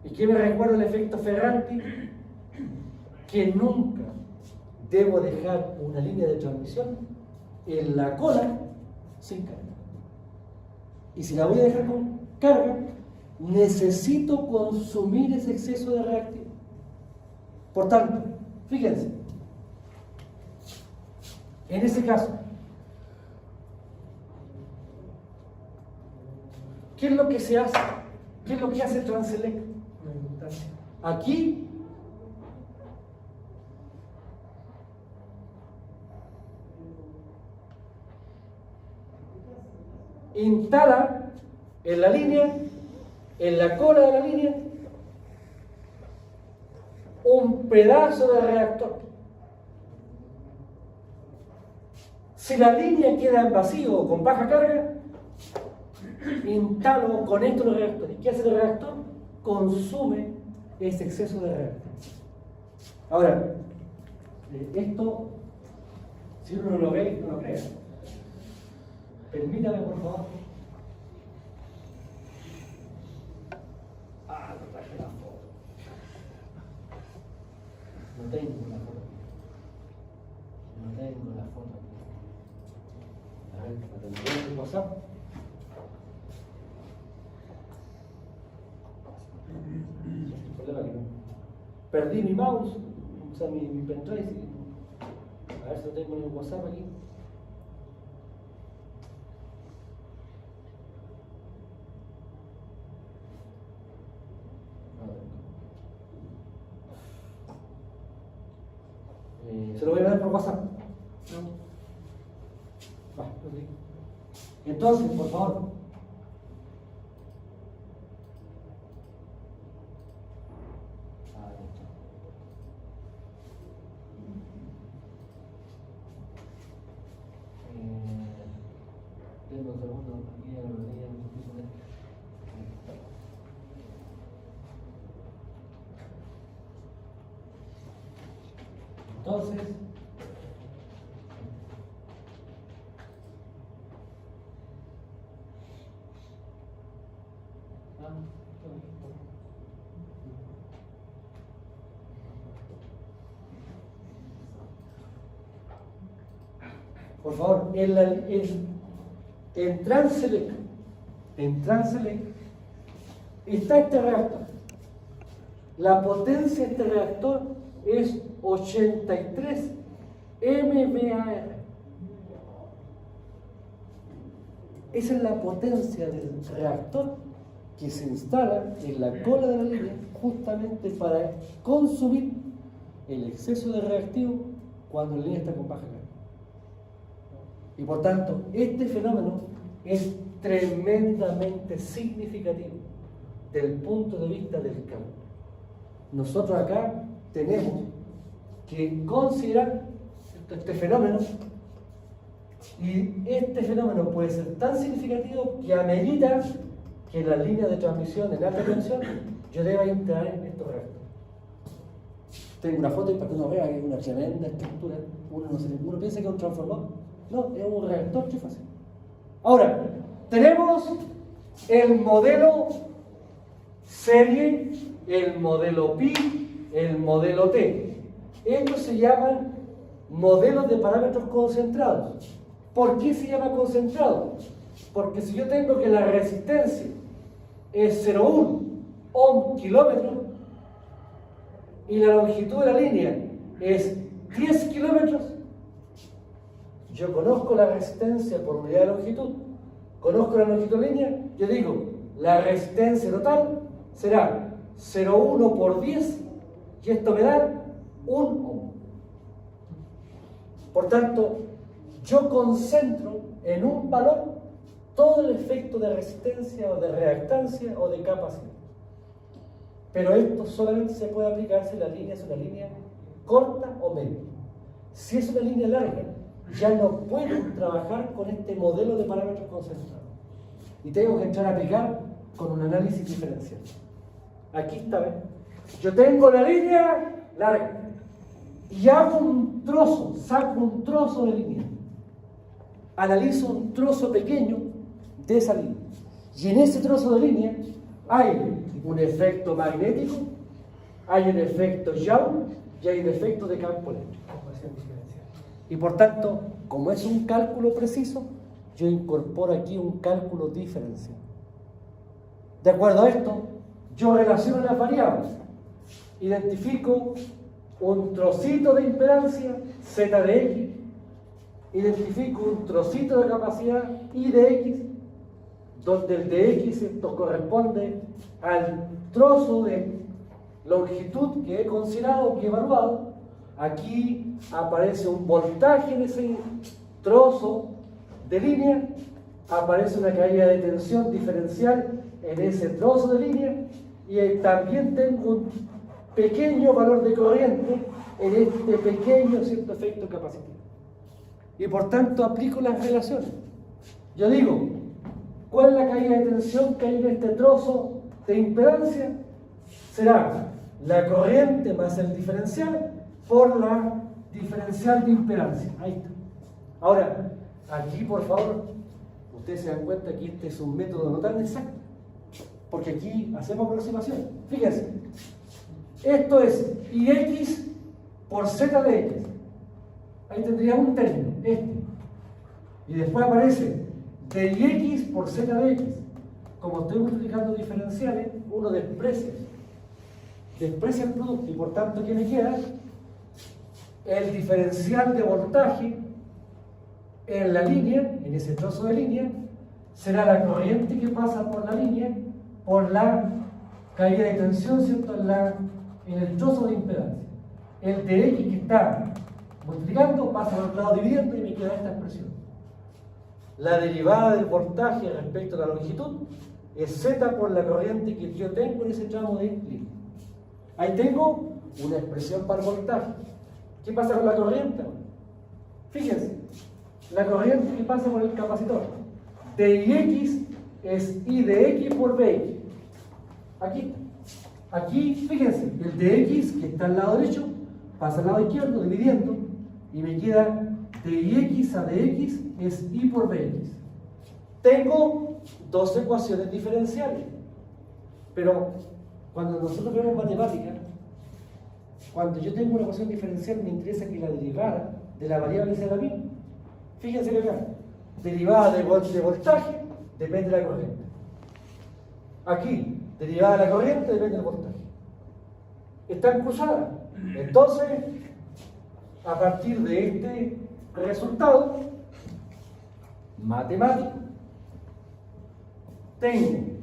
¿Y qué me recuerda el efecto Ferranti? Que nunca debo dejar una línea de transmisión en la cola sin carga. Y si la voy a dejar con carga, necesito consumir ese exceso de reactividad. Por tanto, fíjense, en ese caso, ¿qué es lo que se hace? ¿Qué es lo que hace Transelec? Aquí instala en la línea, en la cola de la línea, un pedazo de reactor. Si la línea queda en vacío o con baja carga, instalo, conecto los reactores. ¿Qué hace el reactor? Consume ese exceso de reactor. Ahora, esto, si uno no lo ve, no lo crea. Permítame, por favor. No traje la foto. No tengo la foto. No tengo la foto. A ver, ¿la tendré en el WhatsApp? El problema es que no. Perdí mi mouse, o sea, mi pendrive. A ver si lo tengo en el WhatsApp aquí. Se lo voy a dar por WhatsApp. Entonces, por favor. Tengo un segundo, aquí ya lo leía un poquito de... Entonces, por favor, en Transelec está este reactor. La potencia de este reactor es 83 MVAR. Esa es la potencia del reactor que se instala en la cola de la línea justamente para consumir el exceso de reactivo cuando la línea está con baja carga. Y por tanto, este fenómeno es tremendamente significativo desde el punto de vista del cálculo. Nosotros acá tenemos que considerar este fenómeno, y este fenómeno puede ser tan significativo que amerita que en la línea de transmisión en alta tensión yo deba entrar en estos reactores. Tengo una foto y para que uno vea que es una tremenda estructura. Uno piensa que es un transformador. No, es un reactor trifásico. Ahora, tenemos el modelo serie, el modelo pi, el modelo T. Estos se llaman modelos de parámetros concentrados. ¿Por qué se llama concentrado? Porque si yo tengo que la resistencia es 0,1 ohm kilómetro y la longitud de la línea es 10 kilómetros, yo conozco la resistencia por unidad de longitud, conozco la longitud de línea, yo digo, la resistencia total será 0,1 por 10 y esto me da 1 ohm. Por tanto, yo concentro en un valor todo el efecto de resistencia o de reactancia o de capacidad. Pero esto solamente se puede aplicar si la línea es una línea corta o media. Si es una línea larga, ya no puedo trabajar con este modelo de parámetros concentrados. Y tengo que entrar a aplicar con un análisis diferencial. Aquí está, ¿ven? Yo tengo la línea larga y hago un trozo, saco un trozo de línea. Analizo un trozo pequeño de esa línea. Y en ese trozo de línea hay un efecto magnético, hay un efecto Young y hay un efecto de campo eléctrico. Y por tanto, como es un cálculo preciso, yo incorporo aquí un cálculo diferencial. De acuerdo a esto, yo relaciono las variables. Identifico un trocito de impedancia, Z de X, identifico un trocito de capacidad, Y de X, donde el de X esto corresponde al trozo de longitud que he considerado, que he evaluado. Aquí aparece un voltaje en ese trozo de línea, aparece una caída de tensión diferencial en ese trozo de línea, y también tengo un pequeño valor de corriente en este pequeño cierto efecto capacitivo. Y por tanto aplico las relaciones. Yo digo, ¿Cuál es la caída de tensión que hay en este trozo de impedancia? Será la corriente más el diferencial por la diferencial de impedancia. Ahí está. Ahora, aquí por favor, ustedes se dan cuenta que este es un método no tan exacto, porque aquí hacemos aproximación. Fíjense, esto es IX por Z de X. Ahí tendría un término, este. Y después aparece de IX por Z de X. Como estoy multiplicando diferenciales, uno desprecia el producto y por tanto, ¿qué me queda? El diferencial de voltaje en la línea, en ese trozo de línea, será la corriente que pasa por la línea por la caída de tensión, ¿cierto? En el trozo de impedancia. El de X que está multiplicando pasa por el lado dividiendo y me queda esta expresión. La derivada del voltaje respecto a la longitud es Z por la corriente que yo tengo en ese tramo de línea. Ahí tengo una expresión para el voltaje. ¿Qué pasa con la corriente? Fíjense, la corriente que pasa por el capacitor. DIX es I de X por BX. Aquí, fíjense, el DX que está al lado derecho pasa al lado izquierdo dividiendo y me queda DIX a DX es I por BX. Tengo dos ecuaciones diferenciales, pero cuando nosotros vemos matemática, cuando yo tengo una ecuación diferencial me interesa que la derivada de la variable sea la misma. Fíjense que acá, derivada de voltaje depende de la corriente. Aquí, derivada de la corriente depende del voltaje. Están cruzadas. Entonces, a partir de este resultado matemático, tengo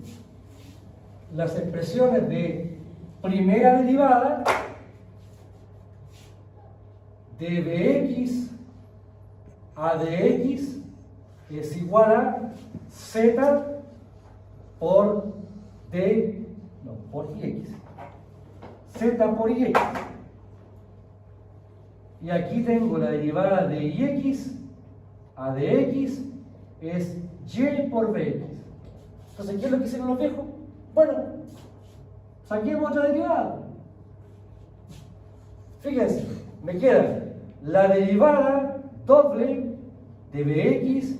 las expresiones de primera derivada de bx a dx es igual a z por por ix. Z por ix. Y aquí tengo la derivada de ix a dx es y por bx. Entonces, ¿qué es lo que hicieron los viejos? Bueno, saquemos otra derivada. Fíjense, me queda la derivada doble de bx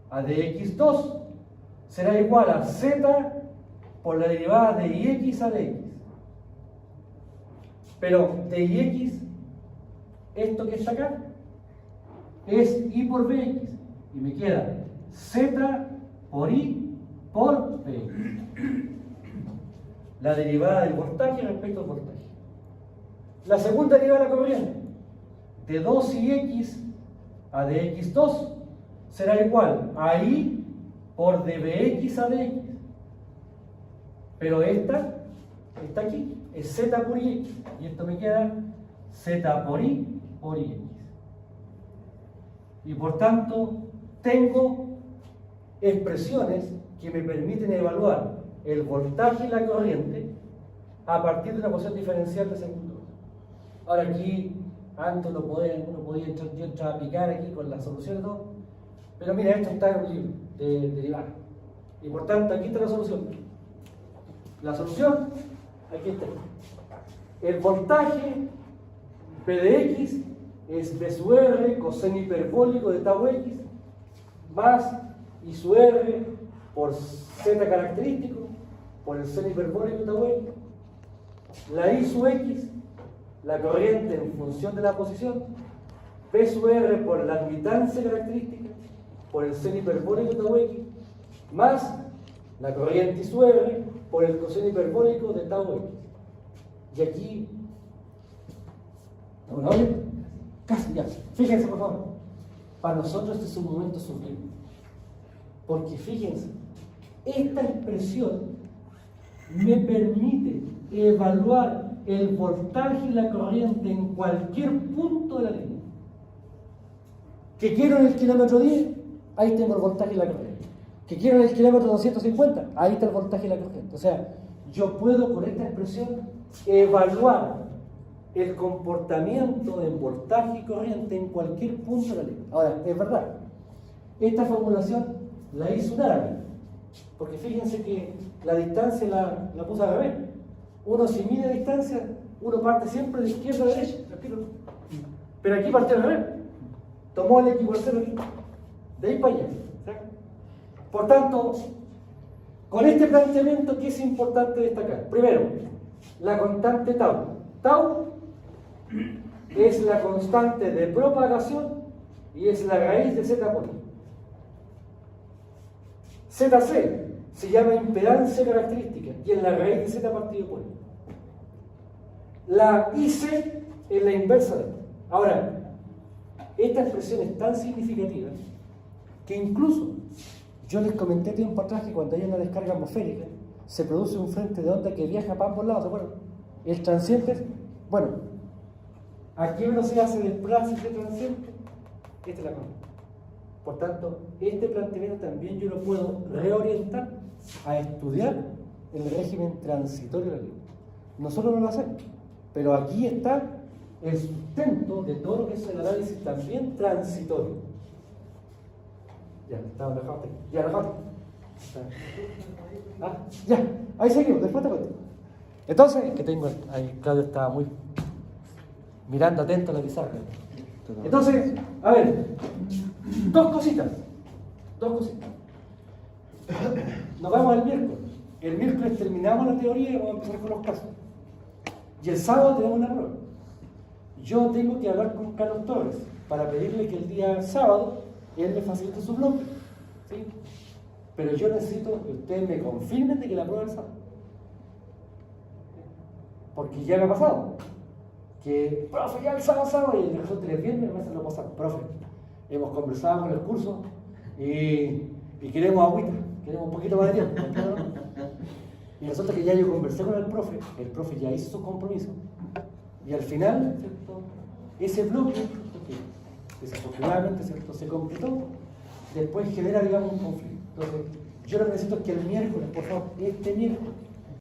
a dx2 será igual a z por la derivada de ix a dx. Pero de ix, esto que está acá, es i por bx. Y me queda z por i por bx. La derivada del voltaje respecto al voltaje. La segunda derivada de la corriente, de 2ix a dx2, será igual a i por dbx a dx. Pero esta está aquí, es z por ix. Y esto me queda z por i por ix. Y por tanto, tengo expresiones que me permiten evaluar el voltaje y la corriente a partir de una ecuación diferencial de segundo orden. Ahora aquí, antes uno podía entrar a picar aquí con la solución, ¿no? Pero mira, esto está en un libro de derivada. Y por tanto, aquí está la solución. La solución, aquí está. El voltaje P de X es B sub R coseno hiperbólico de tau X más I sub R por Z característico por el seno hiperbólico de tau X. La I sub X, la corriente en función de la posición, P sub R por la admitancia característica por el seno hiperbólico de tau X más la corriente I sub R por el coseno hiperbólico de tau X. Y aquí, ¿no? Casi ya. Fíjense, por favor. Para nosotros este es un momento sublime. Porque fíjense, esta expresión me permite evaluar el voltaje y la corriente en cualquier punto de la línea. ¿Que quiero en el kilómetro 10? Ahí tengo el voltaje y la corriente. ¿Que quiero en el kilómetro 250? Ahí está el voltaje y la corriente. O sea, yo puedo con esta expresión evaluar el comportamiento en voltaje y corriente en cualquier punto de la línea. Ahora, es verdad, esta formulación la hizo un árabe, Porque fíjense que la distancia la puse al revés. Uno si mide distancia, uno parte siempre de izquierda a derecha. Pero aquí partió al revés. Tomó el x igual 0 aquí. De ahí para allá. Por tanto, con este planteamiento, ¿qué es importante destacar? Primero, la constante tau. Tau es la constante de propagación y es la raíz de z por i. ZC se llama impedancia característica y es la raíz de z partido por i. La IC es la inversa de esto. Ahora, esta expresión es tan significativa que incluso yo les comenté tiempo atrás que cuando hay una descarga atmosférica se produce un frente de onda que viaja para ambos lados, ¿se acuerdan? El transiente, bueno, ¿a qué velocidad se desplaza este transiente? Esta es la cosa. Por tanto, este planteamiento también yo lo puedo reorientar a estudiar el régimen transitorio de la ley. Nosotros no lo hacemos, pero aquí está el sustento de todo lo que es el análisis también transitorio. Ya, está relajado. Ya, relajado. Ah, ya, ahí seguimos, después te cuento. Entonces, que tengo ahí, Claudio estaba muy mirando atento a la pizarra. Entonces, a ver, dos cositas. Nos vamos al miércoles. El miércoles terminamos la teoría y vamos a empezar con los casos. Y el sábado tenemos una prueba. Yo tengo que hablar con Carlos Torres para pedirle que el día sábado él me facilite su bloque. ¿Sí? Pero yo necesito que ustedes me confirmen de que la prueba es el sábado. Porque ya me ha pasado. Que, profe, ya el sábado, y el profesor te le viernes, me lo pasa, profe. Hemos conversado con el curso y queremos agüita, queremos un poquito más de tiempo. Y resulta que ya yo conversé con el profe ya hizo su compromiso. Y al final, ¿cierto? Ese bloque, que desafortunadamente, ¿cierto?, se completó, después genera, digamos, un conflicto. Entonces, yo lo que necesito es que el miércoles, por favor, este miércoles,